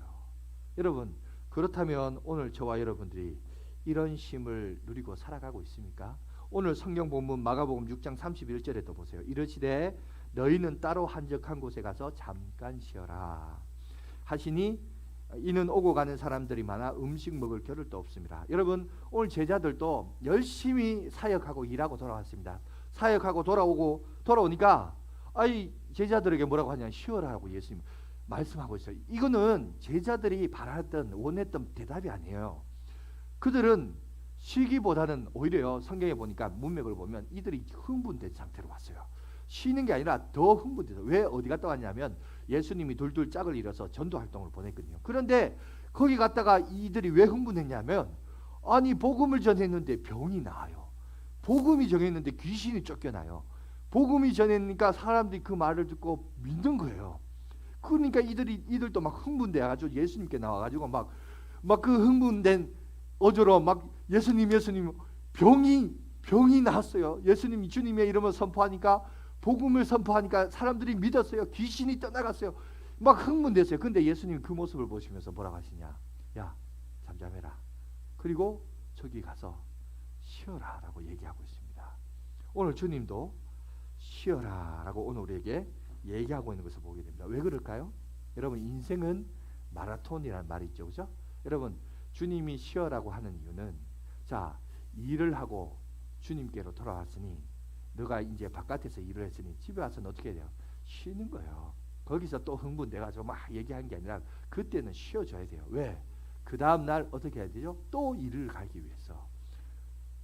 여러분, 그렇다면 오늘 저와 여러분들이 이런 쉼을 누리고 살아가고 있습니까? 오늘 성경 본문 마가복음 6장 31절에도 보세요. 이르시되 너희는 따로 한적한 곳에 가서 잠깐 쉬어라 하시니 이는 오고 가는 사람들이 많아 음식 먹을 겨를도 없습니다. 여러분, 오늘 제자들도 열심히 사역하고 일하고 돌아왔습니다. 사역하고 돌아오니까 제자들에게 뭐라고 하냐? 쉬어라라고 예수님 말씀하고 있어요. 이거는 제자들이 바랐던 원했던 대답이 아니에요. 그들은 쉬기보다는 오히려 성경에 보니까 문맥을 보면 이들이 흥분된 상태로 왔어요. 쉬는 게 아니라 더 흥분돼서. 왜 어디 갔다 왔냐면 예수님이 둘둘 짝을 이뤄서 전도 활동을 보냈거든요. 그런데 거기 갔다가 이들이 왜 흥분했냐면 아니 복음을 전했는데 병이 나아요. 복음이 전했는데 귀신이 쫓겨나요. 복음이 전했으니까 사람들이 그 말을 듣고 믿는 거예요. 그러니까 이들도 막 흥분돼가지고 예수님께 나와가지고 막 그 흥분된 어조로 막 예수님 병이 나았어요. 예수님이 주님의 이름을 선포하니까 복음을 선포하니까 사람들이 믿었어요. 귀신이 떠나갔어요. 막 흥분됐어요. 근데 예수님이 그 모습을 보시면서 뭐라고 하시냐? 야, 잠잠해라. 그리고 저기 가서 쉬어라 라고 얘기하고 있습니다. 오늘 주님도 쉬어라 라고 오늘 우리에게 얘기하고 있는 것을 보게 됩니다. 왜 그럴까요? 여러분, 인생은 마라톤이라는 말이 있죠. 그죠? 여러분, 주님이 쉬어라고 하는 이유는 자, 일을 하고 주님께로 돌아왔으니 너가 이제 바깥에서 일을 했으니 집에 와서는 어떻게 해야 돼요? 쉬는 거예요. 거기서 또 흥분돼가지고 막 얘기하는 게 아니라 그때는 쉬어줘야 돼요. 왜? 그 다음날 어떻게 해야 되죠? 또 일을 가기 위해서,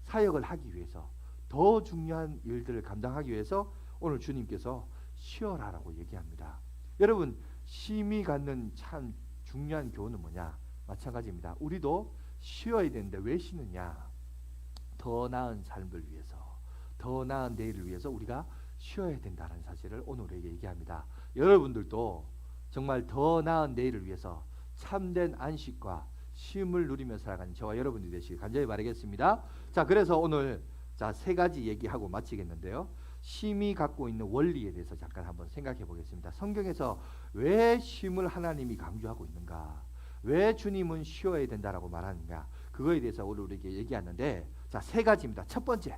사역을 하기 위해서, 더 중요한 일들을 감당하기 위해서 오늘 주님께서 쉬어라라고 얘기합니다. 여러분, 쉼이 갖는 참 중요한 교훈은 뭐냐? 마찬가지입니다. 우리도 쉬어야 되는데 왜 쉬느냐? 더 나은 삶을 위해서, 더 나은 내일을 위해서 우리가 쉬어야 된다는 사실을 오늘 우리에게 얘기합니다. 여러분들도 정말 더 나은 내일을 위해서 참된 안식과 쉼을 누리며 살아가는 저와 여러분들이 되시길 간절히 바라겠습니다. 자, 그래서 오늘 세 가지 얘기하고 마치겠는데요. 쉼이 갖고 있는 원리에 대해서 잠깐 한번 생각해 보겠습니다. 성경에서 왜 쉼을 하나님이 강조하고 있는가? 왜 주님은 쉬어야 된다라고 말하는가? 그거에 대해서 오늘 우리에게 얘기하는데 세 가지입니다. 첫 번째,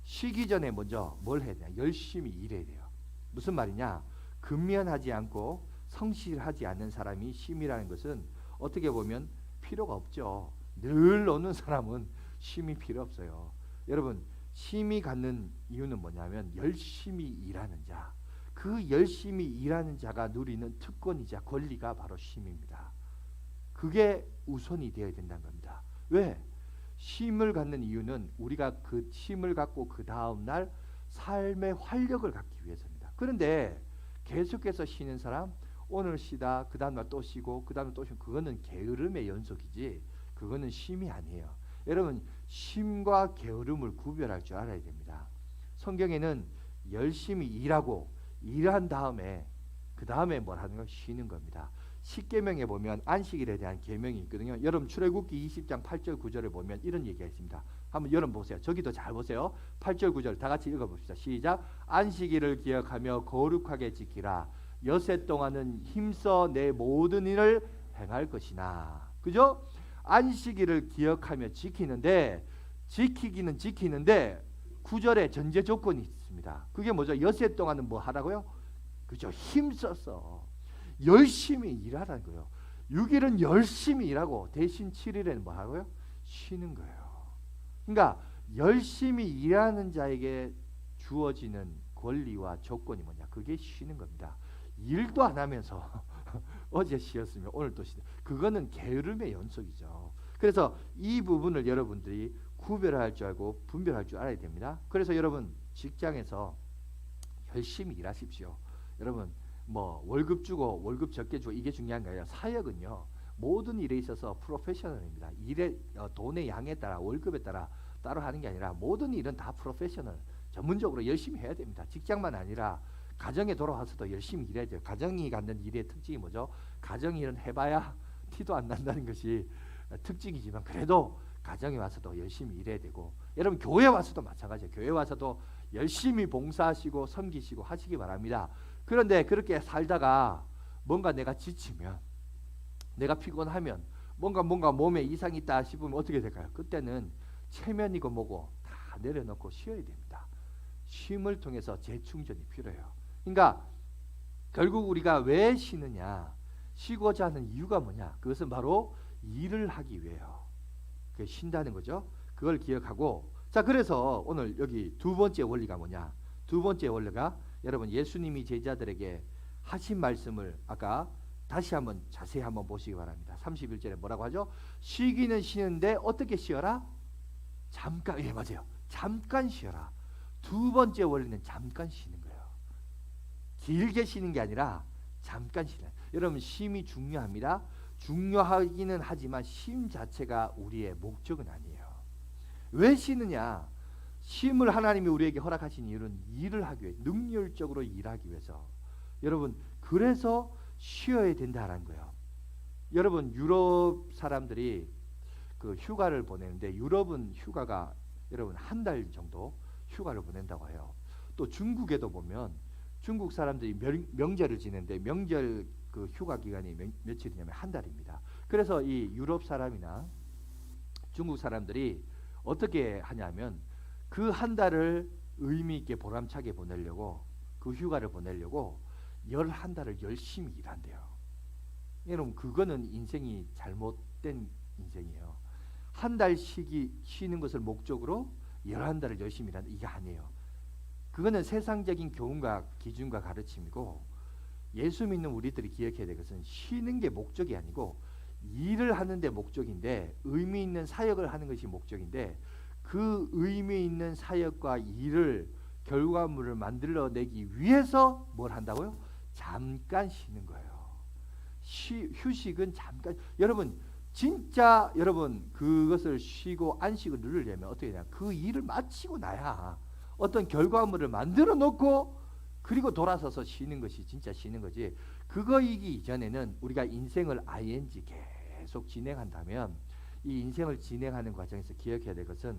쉬기 전에 먼저 뭘 해야 되냐? 열심히 일해야 돼요. 무슨 말이냐? 근면하지 않고 성실하지 않는 사람이 쉼이라는 것은 어떻게 보면 필요가 없죠. 늘 노는 사람은 쉼이 필요 없어요. 여러분, 쉼이 갖는 이유는 뭐냐면 열심히 일하는 자, 그 열심히 일하는 자가 누리는 특권이자 권리가 바로 쉼입니다. 그게 우선이 되어야 된다는 겁니다. 왜? 쉼을 갖는 이유는 우리가 그 쉼을 갖고 그 다음날 삶의 활력을 갖기 위해서입니다. 그런데 계속해서 쉬는 사람, 오늘 쉬다 그 다음날 또 쉬고 그 다음날 또 쉬고, 그거는 게으름의 연속이지 그거는 쉼이 아니에요. 여러분, 쉼과 게으름을 구별할 줄 알아야 됩니다. 성경에는 열심히 일하고 일한 다음에 그 다음에 뭘 하는 거? 쉬는 겁니다. 십계명에 보면 안식일에 대한 계명이 있거든요. 여러분, 출애굽기 20장 8절 9절에 보면 이런 얘기가 있습니다. 한번 여러분 보세요. 저기도 잘 보세요. 8절 9절 다 같이 읽어봅시다. 시작. 안식일을 기억하며 거룩하게 지키라. 여세 동안은 힘써 내 모든 일을 행할 것이나. 그죠? 안식일을 기억하며 지키는데 지키기는 지키는데 9절에 전제 조건이 있습니다. 그게 뭐죠? 엿새 동안은 뭐 하라고요? 그죠? 힘써서 열심히 일하라는 거예요. 6일은 열심히 일하고 대신 7일에는 뭐 하고요? 쉬는 거예요. 그러니까 열심히 일하는 자에게 주어지는 권리와 조건이 뭐냐? 그게 쉬는 겁니다. 일도 안 하면서 어제 쉬었으면 오늘 또 쉬는, 그거는 게으름의 연속이죠. 그래서 이 부분을 여러분들이 구별할 줄 알고 분별할 줄 알아야 됩니다. 그래서 여러분 직장에서 열심히 일하십시오. 여러분 뭐 월급 주고 월급 적게 주고 이게 중요한 게 아니라 사역은요, 모든 일에 있어서 프로페셔널입니다. 일의 돈의 양에 따라 월급에 따라 따로 하는 게 아니라 모든 일은 다 프로페셔널, 전문적으로 열심히 해야 됩니다. 직장만 아니라 가정에 돌아와서도 열심히 일해야 돼요. 가정이 갖는 일의 특징이 뭐죠? 가정일은 해봐야 티도 안 난다는 것이 특징이지만 그래도 가정에 와서도 열심히 일해야 되고, 여러분 교회 와서도 마찬가지예요. 교회 와서도 열심히 봉사하시고 섬기시고 하시기 바랍니다. 그런데 그렇게 살다가 뭔가 내가 지치면, 내가 피곤하면, 뭔가 몸에 이상이 있다 싶으면 어떻게 될까요? 그때는 체면이고 뭐고 다 내려놓고 쉬어야 됩니다. 쉼을 통해서 재충전이 필요해요. 그러니까 결국 우리가 왜 쉬느냐, 쉬고자 하는 이유가 뭐냐, 그것은 바로 일을 하기 위해요. 그게 쉰다는 거죠. 그걸 기억하고, 자 그래서 오늘 여기 두 번째 원리가 뭐냐, 두 번째 원리가 여러분 예수님이 제자들에게 하신 말씀을 아까 다시 한번 자세히 한번 보시기 바랍니다. 31절에 뭐라고 하죠? 쉬기는 쉬는데 어떻게 쉬어라? 잠깐, 예 맞아요, 잠깐 쉬어라. 두 번째 원리는 잠깐 쉬는 거예요. 길게 쉬는 게 아니라 잠깐 쉬는. 여러분 쉼이 중요합니다. 중요하기는 하지만 쉼 자체가 우리의 목적은 아니에요. 왜 쉬느냐? 쉼을 하나님이 우리에게 허락하신 이유는 일을 하기 위해, 능률적으로 일하기 위해서. 여러분 그래서 쉬어야 된다라는 거예요. 여러분 유럽 사람들이 그 휴가를 보내는데, 유럽은 휴가가 여러분 한 달 정도 휴가를 보낸다고 해요. 또 중국에도 보면 중국 사람들이 명절을 지내는데 명절 그 휴가 기간이 며칠이냐면 한 달입니다. 그래서 이 유럽 사람이나 중국 사람들이 어떻게 하냐면 그 한 달을 의미 있게 보람차게 보내려고, 그 휴가를 보내려고 11달을 열심히 일한대요. 여러분 그거는 인생이 잘못된 인생이에요. 한 달 쉬는 것을 목적으로 11달을 열심히 일한다, 이게 아니에요. 그거는 세상적인 교훈과 기준과 가르침이고, 예수 믿는 우리들이 기억해야 될 것은 쉬는 게 목적이 아니고 일을 하는 데 목적인데, 의미 있는 사역을 하는 것이 목적인데, 그 의미 있는 사역과 일을 결과물을 만들어내기 위해서 뭘 한다고요? 잠깐 쉬는 거예요. 휴식은 잠깐. 여러분 진짜 여러분 그것을 쉬고 안식을 누리려면 어떻게 되냐, 그 일을 마치고 나야 어떤 결과물을 만들어 놓고 그리고 돌아서서 쉬는 것이 진짜 쉬는 거지. 그거이기 이전에는 우리가 인생을 ing 계속 진행한다면, 이 인생을 진행하는 과정에서 기억해야 될 것은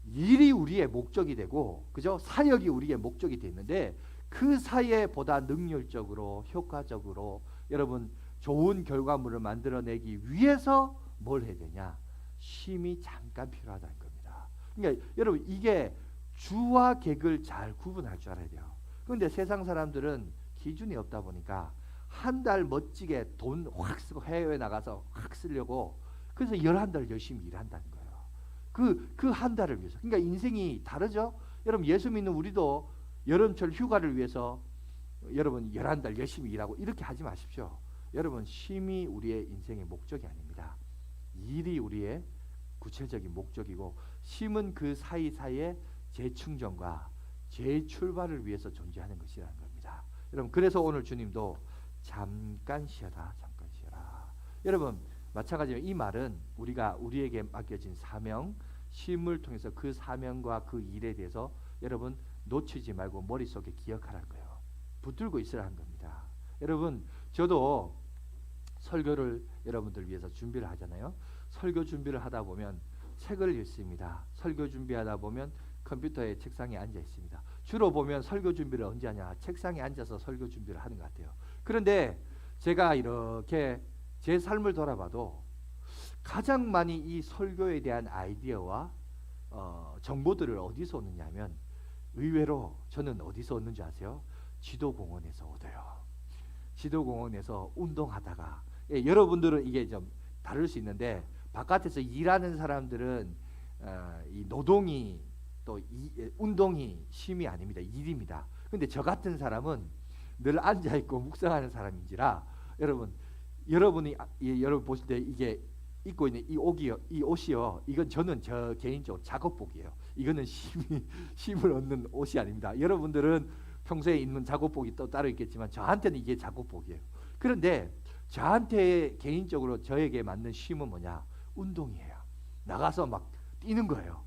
일이 우리의 목적이 되고, 그죠? 사역이 우리의 목적이 되는데, 그 사이에 보다 능률적으로 효과적으로 여러분 좋은 결과물을 만들어내기 위해서 뭘 해야 되냐? 쉼이 잠깐 필요하다는 겁니다. 그러니까 여러분 이게 주와 객을 잘 구분할 줄 알아야 돼요. 그런데 세상 사람들은 기준이 없다 보니까 한 달 멋지게 돈 확 쓰고 해외에 나가서 확 쓰려고, 그래서 11달 열심히 일한다는 거예요. 그 한 달을 위해서. 그러니까 인생이 다르죠. 여러분 예수 믿는 우리도 여름철 휴가를 위해서 여러분 11달 열심히 일하고 이렇게 하지 마십시오. 여러분 쉼이 우리의 인생의 목적이 아닙니다. 일이 우리의 구체적인 목적이고, 쉼은 그 사이사이에 재충전과 재출발을 위해서 존재하는 것이라는 겁니다. 여러분 그래서 오늘 주님도 잠깐 쉬어라, 잠깐 쉬어라. 여러분 마찬가지로 이 말은 우리가 우리에게 맡겨진 사명, 쉼을 통해서 그 사명과 그 일에 대해서 여러분 놓치지 말고 머릿속에 기억하라는 거예요. 붙들고 있으라는 겁니다. 여러분 저도 설교를 여러분들 위해서 준비를 하잖아요. 설교 준비를 하다 보면 책을 읽습니다. 설교 준비하다 보면 컴퓨터에 책상에 앉아 있습니다. 주로 보면 설교 준비를 언제 하냐, 책상에 앉아서 설교 준비를 하는 것 같아요. 그런데 제가 이렇게 제 삶을 돌아봐도 가장 많이 이 설교에 대한 아이디어와 정보들을 어디서 얻느냐면 의외로 저는 어디서 얻는지 아세요? 지도공원에서 얻어요. 지도공원에서 운동하다가 여러분들은 이게 좀 다를 수 있는데 바깥에서 일하는 사람들은 이 노동이 또 운동이 쉼이 아닙니다. 일입니다. 근데 저 같은 사람은 늘 앉아 있고 묵상하는 사람인지라 여러분이 여러분 보실 때 이게 입고 있는 이 옷이요. 이건 저는 저 개인적으로 작업복이에요. 이거는 쉼을 얻는 옷이 아닙니다. 여러분들은 평소에 입는 작업복이 또 따로 있겠지만 저한테는 이게 작업복이에요. 그런데 저한테 개인적으로 저에게 맞는 쉼은 뭐냐? 운동이에요. 나가서 막 뛰는 거예요.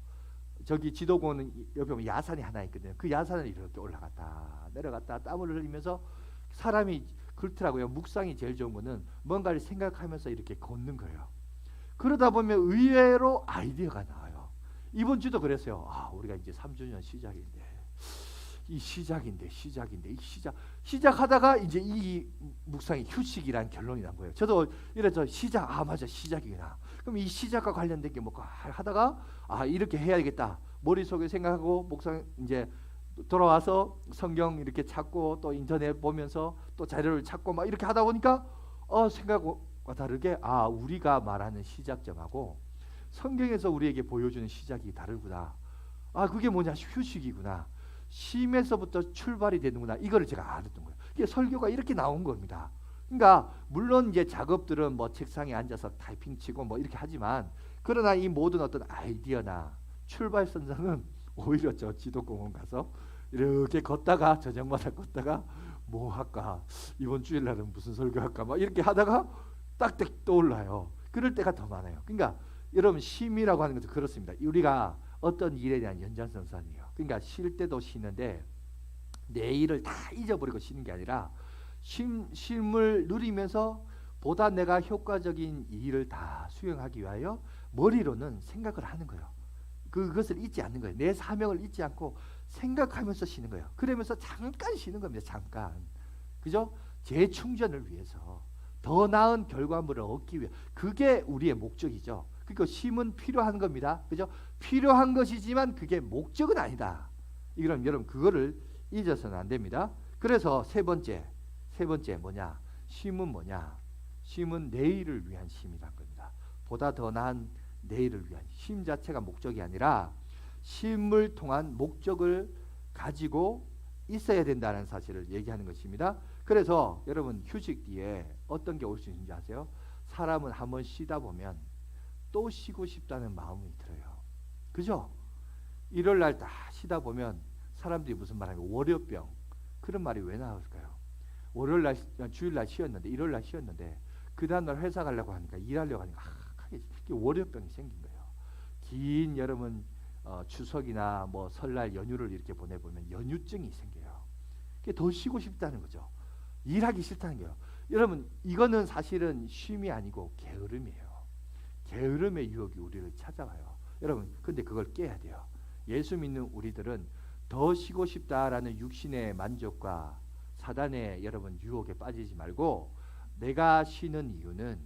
저기 지도공원 옆에 보면 야산이 하나 있거든요. 그 야산을 이렇게 올라갔다 내려갔다 땀을 흘리면서 사람이 그렇더라고요. 묵상이 제일 좋은 거는 뭔가를 생각하면서 이렇게 걷는 거예요. 그러다 보면 의외로 아이디어가 나와요. 이번 주도 그랬어요. 우리가 이제 3주년 시작인데 이 시작하다가 이제 이 묵상이 휴식이란 결론이 난 거예요. 저도 이래서 맞아 시작이구나. 그럼 이 시작과 관련된 게 뭔가 하다가 이렇게 해야겠다. 머릿속에 생각하고 묵상 이제 돌아와서 성경 이렇게 찾고 또 인터넷 보면서 또 자료를 찾고 막 이렇게 하다 보니까 생각과 다르게 우리가 말하는 시작점하고 성경에서 우리에게 보여주는 시작이 다르구나. 그게 뭐냐? 휴식이구나. 쉼에서부터 출발이 되는구나. 이거를 제가 알았던 거예요. 이게 설교가 이렇게 나온 겁니다. 그러니까 물론 이제 작업들은 뭐 책상에 앉아서 타이핑 치고 뭐 이렇게 하지만 그러나 이 모든 어떤 아이디어나 출발선상은 오히려 저 지도공원 가서 이렇게 걷다가 저녁마다 걷다가 뭐 할까? 이번 주일날은 무슨 설교할까? 막 이렇게 하다가 딱딱 떠올라요. 그럴 때가 더 많아요. 그러니까 여러분 쉼이라고 하는 것도 그렇습니다. 우리가 어떤 일에 대한 연장선상이에요. 그러니까 쉴 때도 쉬는데 내일을 다 잊어버리고 쉬는 게 아니라 쉼을 누리면서 보다 내가 효과적인 일을 다 수행하기 위하여 머리로는 생각을 하는 거예요. 그것을 잊지 않는 거예요. 내 사명을 잊지 않고 생각하면서 쉬는 거예요. 그러면서 잠깐 쉬는 겁니다. 잠깐. 그죠? 재충전을 위해서 더 나은 결과물을 얻기 위해 그게 우리의 목적이죠. 그러니까 쉼은 필요한 겁니다. 그죠? 필요한 것이지만 그게 목적은 아니다. 그럼 여러분 그거를 잊어서는 안 됩니다. 그래서 세 번째 뭐냐? 쉼은 뭐냐? 쉼은 내일을 위한 쉼이란 겁니다. 보다 더 나은 내일을 위한 쉼 자체가 목적이 아니라 쉼을 통한 목적을 가지고 있어야 된다는 사실을 얘기하는 것입니다. 그래서 여러분 휴식 뒤에 어떤 게 올 수 있는지 아세요? 사람은 한번 쉬다 보면 또 쉬고 싶다는 마음이 들어요. 그죠? 일요일 날 다 쉬다 보면 사람들이 무슨 말하면 월요병 그런 말이 왜 나올까요? 월요일 날 주일 날 쉬었는데 일요일 날 쉬었는데 그 다음 날 회사 가려고 하니까 일하려고 하니까 월요병이 생긴 거예요. 긴 여러분 추석이나 뭐 설날 연휴를 이렇게 보내보면 연휴증이 생겨요. 그게 더 쉬고 싶다는 거죠. 일하기 싫다는 거예요. 여러분 이거는 사실은 쉼이 아니고 게으름이에요. 게으름의 유혹이 우리를 찾아와요. 여러분 근데 그걸 깨야 돼요. 예수 믿는 우리들은 더 쉬고 싶다라는 육신의 만족과 사단의 여러분 유혹에 빠지지 말고 내가 쉬는 이유는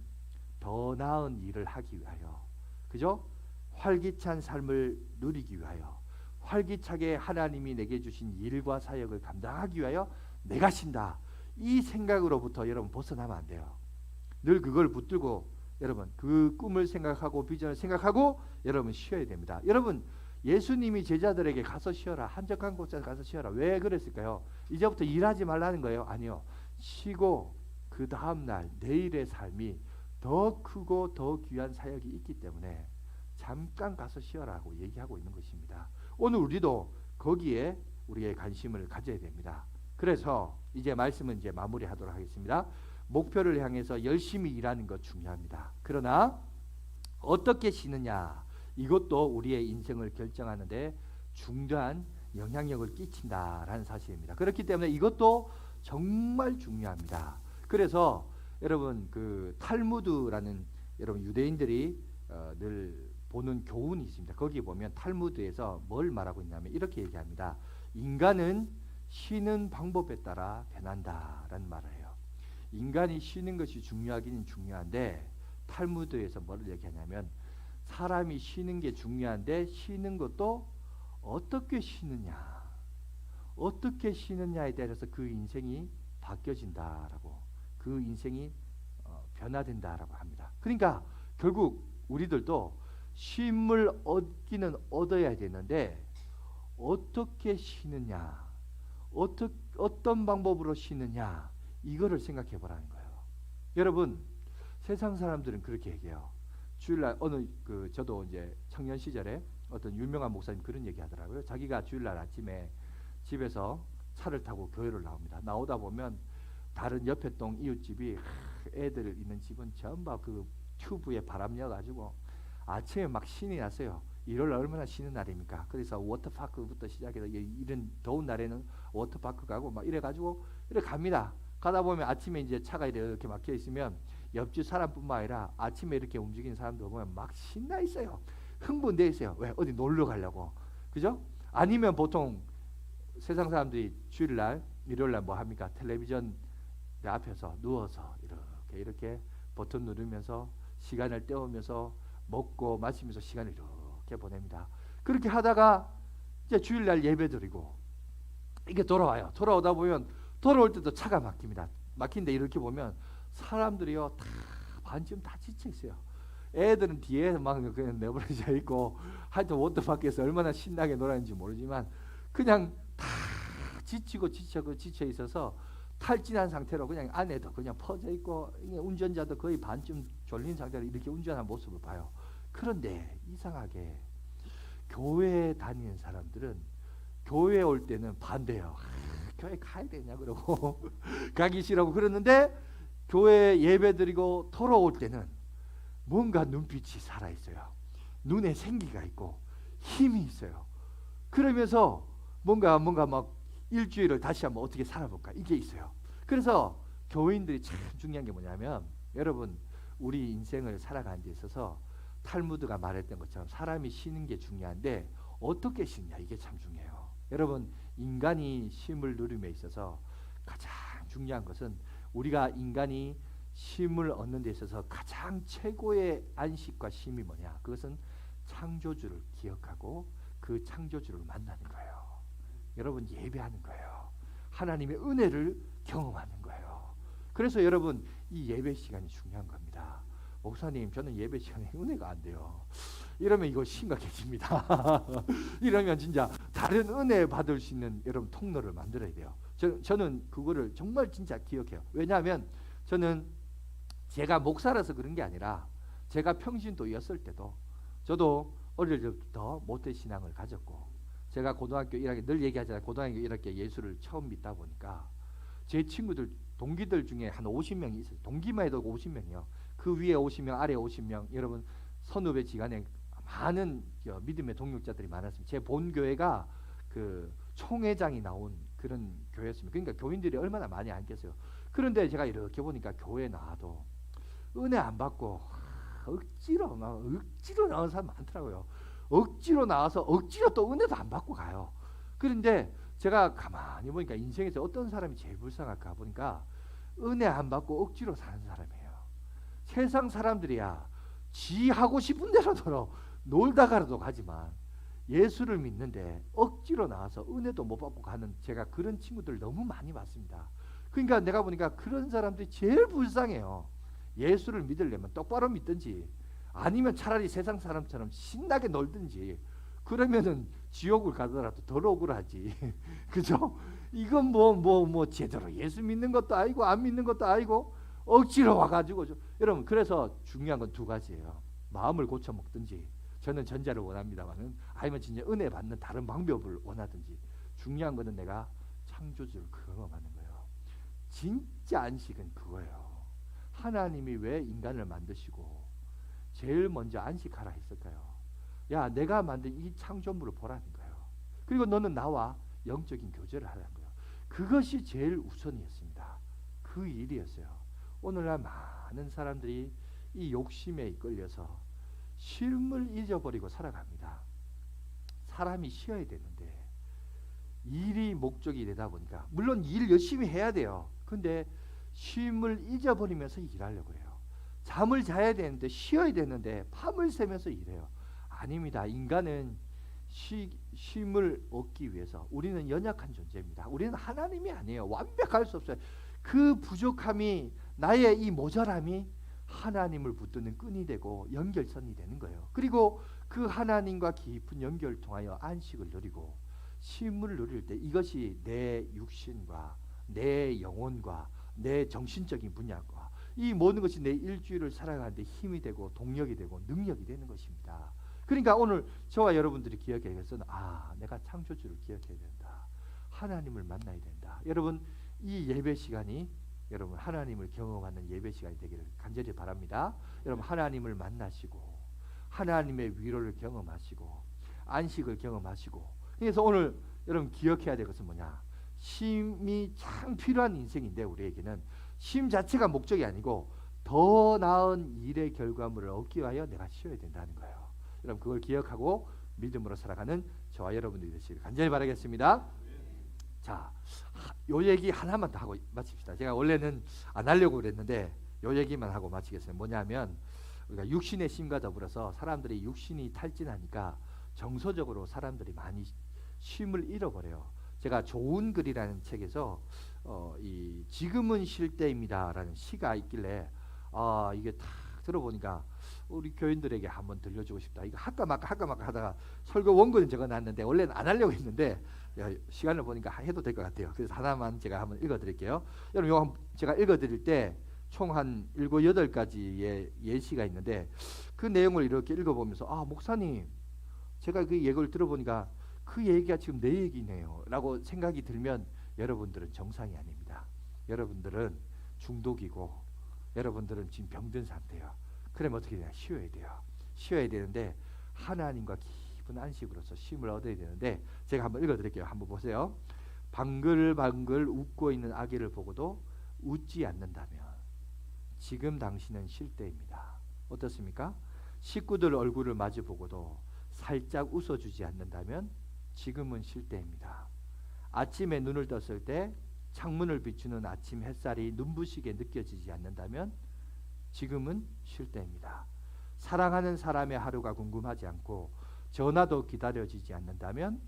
더 나은 일을 하기 위하여 그죠? 활기찬 삶을 누리기 위하여 활기차게 하나님이 내게 주신 일과 사역을 감당하기 위하여 내가 쉰다. 이 생각으로부터 여러분 벗어나면 안 돼요. 늘 그걸 붙들고 여러분 그 꿈을 생각하고 비전을 생각하고 여러분 쉬어야 됩니다. 여러분 예수님이 제자들에게 가서 쉬어라. 한적한 곳에 가서 쉬어라. 왜 그랬을까요? 이제부터 일하지 말라는 거예요? 아니요. 쉬고 그 다음날 내일의 삶이 더 크고 더 귀한 사역이 있기 때문에 잠깐 가서 쉬어라고 얘기하고 있는 것입니다. 오늘 우리도 거기에 우리의 관심을 가져야 됩니다. 그래서 이제 말씀은 이제 마무리하도록 하겠습니다. 목표를 향해서 열심히 일하는 것 중요합니다. 그러나 어떻게 쉬느냐 이것도 우리의 인생을 결정하는데 중요한 영향력을 끼친다라는 사실입니다. 그렇기 때문에 이것도 정말 중요합니다. 그래서 여러분 그 탈무드라는 여러분 유대인들이 늘 보는 교훈이 있습니다. 거기 보면 탈무드에서 뭘 말하고 있냐면 이렇게 얘기합니다. 인간은 쉬는 방법에 따라 변한다라는 말을 해요. 인간이 쉬는 것이 중요하기는 중요한데 탈무드에서 뭐를 얘기하냐면 사람이 쉬는 게 중요한데 쉬는 것도 어떻게 쉬느냐, 어떻게 쉬느냐에 대해서 그 인생이 바뀌어진다라고, 그 인생이 변화된다라고 합니다. 그러니까 결국 우리들도 쉼을 얻기는 얻어야 되는데 어떻게 쉬느냐, 어떤 방법으로 쉬느냐, 이거를 생각해 보라는 거예요. 여러분, 세상 사람들은 그렇게 얘기해요. 주일날 저도 이제 청년 시절에 어떤 유명한 목사님 그런 얘기 하더라고요. 자기가 주일날 아침에 집에서 차를 타고 교회를 나옵니다. 나오다 보면 다른 옆에 동 이웃집이 애들 있는 집은 전부 그 튜브에 바람 뉘어가지고 아침에 막 신이 났어요. 일요일 얼마나 쉬는 날입니까? 그래서 워터파크부터 시작해서 이런 더운 날에는 워터파크 가고 막 이래가지고 이래 갑니다. 가다 보면 아침에 이제 차가 이렇게 막혀 있으면 옆집 사람뿐만 아니라 아침에 이렇게 움직이는 사람들 보면 막 신나 있어요. 흥분돼 있어요. 왜? 어디 놀러 가려고. 그죠? 아니면 보통 세상 사람들이 주일날, 일요일날 뭐 합니까? 텔레비전 앞에서 누워서 이렇게 버튼 누르면서 시간을 때우면서 먹고 마시면서 시간을 이렇게 보냅니다. 그렇게 하다가 이제 주일날 예배 드리고 이게 돌아와요. 돌아오다 보면 돌아올 때도 차가 막힙니다. 막힌데 이렇게 보면 사람들이요 다 반쯤 다 지쳐 있어요. 애들은 뒤에 막 그냥 내버려져 있고 하여튼 워터파크에서 얼마나 신나게 놀았는지 모르지만 그냥 다 지쳐 있어서 탈진한 상태로 그냥 안에도 그냥 퍼져 있고 운전자도 거의 반쯤 졸린 상태로 이렇게 운전하는 모습을 봐요. 그런데 이상하게 교회에 다니는 사람들은 교회에 올 때는 반대예요. 교회 가야 되냐 그러고 가기 싫어하고 그러는데 교회 예배 드리고 돌아올 때는 뭔가 눈빛이 살아있어요. 눈에 생기가 있고 힘이 있어요. 그러면서 뭔가 막 일주일을 다시 한번 어떻게 살아볼까 이게 있어요. 그래서 교인들이 참 중요한 게 뭐냐면 여러분 우리 인생을 살아가는 데 있어서 탈무드가 말했던 것처럼 사람이 쉬는 게 중요한데 어떻게 쉬냐 이게 참 중요해요. 여러분 인간이 쉼을 누림에 있어서 가장 중요한 것은 우리가 인간이 쉼을 얻는 데 있어서 가장 최고의 안식과 쉼이 뭐냐? 그것은 창조주를 기억하고 그 창조주를 만나는 거예요. 여러분 예배하는 거예요. 하나님의 은혜를 경험하는 거예요. 그래서 여러분 이 예배 시간이 중요한 겁니다. 목사님 저는 예배 시간에 은혜가 안 돼요. 이러면 이거 심각해집니다. 이러면 진짜 다른 은혜 받을 수 있는 여러분 통로를 만들어야 돼요. 저는 그거를 정말 진짜 기억해요. 왜냐하면 저는 제가 목사라서 그런 게 아니라 제가 평신도였을 때도 저도 어릴 때부터 모태신앙을 가졌고 제가 고등학교 1학년 늘 얘기하잖아요. 고등학교 1학년 예수를 처음 믿다 보니까 제 친구들 동기들 중에 한 50명이 있어요. 동기만 해도 50명이요. 그 위에 50명 아래 50명 여러분 선후배 지간에 많은 믿음의 동역자들이 많았습니다. 제 본 교회가 그 총회장이 나온 그런 교회였습니다. 그러니까 교인들이 얼마나 많이 앉겠어요. 그런데 제가 이렇게 보니까 교회에 나와도 은혜 안 받고 억지로 나오는 사람 많더라고요. 억지로 나와서 억지로 또 은혜도 안 받고 가요. 그런데 제가 가만히 보니까 인생에서 어떤 사람이 제일 불쌍할까 보니까 은혜 안 받고 억지로 사는 사람이에요. 세상 사람들이야 지 하고 싶은 대로 놀다가라도 가지만 예수를 믿는데 억지로 나와서 은혜도 못 받고 가는 제가 그런 친구들 너무 많이 봤습니다. 그러니까 내가 보니까 그런 사람들이 제일 불쌍해요. 예수를 믿으려면 똑바로 믿든지 아니면 차라리 세상 사람처럼 신나게 놀든지 그러면은 지옥을 가더라도 덜 억울하지. 그죠? 이건 뭐 제대로 예수 믿는 것도 아니고 안 믿는 것도 아니고 억지로 와가지고 여러분 그래서 중요한 건 두 가지예요. 마음을 고쳐 먹든지 저는 전자를 원합니다만은 아니면 진짜 은혜 받는 다른 방법을 원하든지 중요한 거는 내가 창조주를 경험하는 거예요. 진짜 안식은 그거예요. 하나님이 왜 인간을 만드시고 제일 먼저 안식하라 했을까요? 야 내가 만든 이 창조물을 보라는 거예요. 그리고 너는 나와 영적인 교제를 하라는 거예요. 그것이 제일 우선이었습니다. 그 일이었어요. 오늘날 많은 사람들이 이 욕심에 이끌려서 쉼을 잊어버리고 살아갑니다. 사람이 쉬어야 되는데 일이 목적이 되다 보니까 물론 일 열심히 해야 돼요. 근데 쉼을 잊어버리면서 일하려고 해요. 잠을 자야 되는데, 쉬어야 되는데 밤을 새면서 일해요. 아닙니다. 인간은 쉼을 얻기 위해서 우리는 연약한 존재입니다. 우리는 하나님이 아니에요. 완벽할 수 없어요. 그 부족함이, 나의 이 모자람이 하나님을 붙드는 끈이 되고 연결선이 되는 거예요. 그리고 그 하나님과 깊은 연결을 통하여 안식을 누리고 쉼을 누릴 때 이것이 내 육신과 내 영혼과 내 정신적인 분야과 이 모든 것이 내 일주일을 살아가는데 힘이 되고 동력이 되고 능력이 되는 것입니다. 그러니까 오늘 저와 여러분들이 기억해야 해서는 내가 창조주를 기억해야 된다. 하나님을 만나야 된다. 여러분, 이 예배 시간이 여러분 하나님을 경험하는 예배 시간이 되기를 간절히 바랍니다. 여러분, 하나님을 만나시고 하나님의 위로를 경험하시고 안식을 경험하시고, 그래서 오늘 여러분 기억해야 될 것은 뭐냐? 쉼이 참 필요한 인생인데, 우리에게는 쉼 자체가 목적이 아니고 더 나은 일의 결과물을 얻기 위하여 내가 쉬어야 된다는 거예요. 여러분, 그걸 기억하고 믿음으로 살아가는 저와 여러분들이 되시길 간절히 바라겠습니다. 자, 요 얘기 하나만 더 하고 마칩시다. 제가 원래는 안 하려고 그랬는데 요 얘기만 하고 마치겠습니다. 뭐냐면, 우리가 육신의 쉼과 더불어서 사람들이 육신이 탈진하니까 정서적으로 사람들이 많이 쉼을 잃어버려요. 제가 좋은 글이라는 책에서 이 지금은 쉴 때입니다라는 시가 있길래 이게 딱 들어보니까 우리 교인들에게 한번 들려주고 싶다. 이거 할까 말까 하다가 설교 원고는 적어놨는데 원래는 안 하려고 했는데 시간을 보니까 해도 될 것 같아요. 그래서 하나만 제가 한번 읽어드릴게요. 여러분, 제가 읽어드릴 때 총 한 7, 8가지의 예시가 있는데 그 내용을 이렇게 읽어보면서 목사님, 제가 그 얘기를 들어보니까 그 얘기가 지금 내 얘기네요 라고 생각이 들면 여러분들은 정상이 아닙니다. 여러분들은 중독이고 여러분들은 지금 병든 상태예요. 그러면 어떻게 되냐? 쉬어야 돼요. 쉬어야 되는데 하나님과 깊은 안식으로서 쉼을 얻어야 되는데, 제가 한번 읽어드릴게요. 한번 보세요. 방글방글 웃고 있는 아기를 보고도 웃지 않는다면 지금 당신은 쉴 때입니다. 어떻습니까? 식구들 얼굴을 마주 보고도 살짝 웃어주지 않는다면 지금은 쉴 때입니다. 아침에 눈을 떴을 때 창문을 비추는 아침 햇살이 눈부시게 느껴지지 않는다면 지금은 쉴 때입니다. 사랑하는 사람의 하루가 궁금하지 않고 전화도 기다려지지 않는다면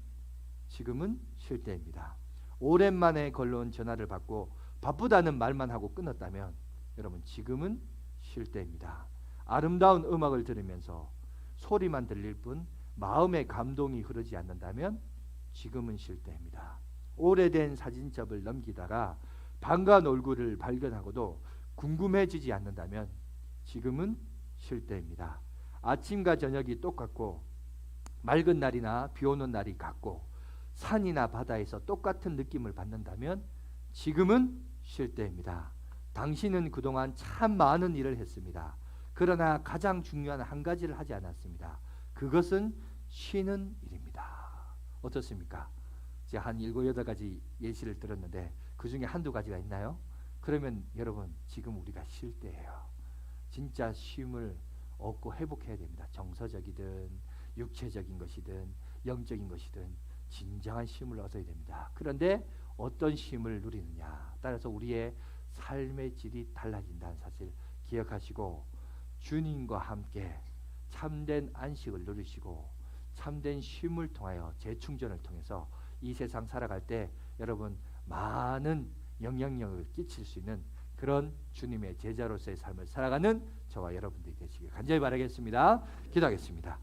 지금은 쉴 때입니다. 오랜만에 걸러온 전화를 받고 바쁘다는 말만 하고 끊었다면 여러분, 지금은 쉴 때입니다. 아름다운 음악을 들으면서 소리만 들릴 뿐 마음의 감동이 흐르지 않는다면 지금은 쉴 때입니다. 오래된 사진첩을 넘기다가 반가운 얼굴을 발견하고도 궁금해지지 않는다면 지금은 쉴 때입니다. 아침과 저녁이 똑같고 맑은 날이나 비 오는 날이 같고 산이나 바다에서 똑같은 느낌을 받는다면 지금은 쉴 때입니다. 당신은 그동안 참 많은 일을 했습니다. 그러나 가장 중요한 한 가지를 하지 않았습니다. 그것은 쉬는 일입니다. 어떻습니까? 제가 한 7, 8가지 예시를 들었는데 그 중에 한두 가지가 있나요? 그러면 여러분, 지금 우리가 쉴 때예요. 진짜 쉼을 얻고 회복해야 됩니다. 정서적이든 육체적인 것이든 영적인 것이든 진정한 쉼을 얻어야 됩니다. 그런데 어떤 쉼을 누리느냐 따라서 우리의 삶의 질이 달라진다는 사실 기억하시고, 주님과 함께 참된 안식을 누리시고 참된 쉼을 통하여 재충전을 통해서 이 세상 살아갈 때 여러분 많은 영향력을 끼칠 수 있는 그런 주님의 제자로서의 삶을 살아가는 저와 여러분들이 되시길 간절히 바라겠습니다. 기도하겠습니다.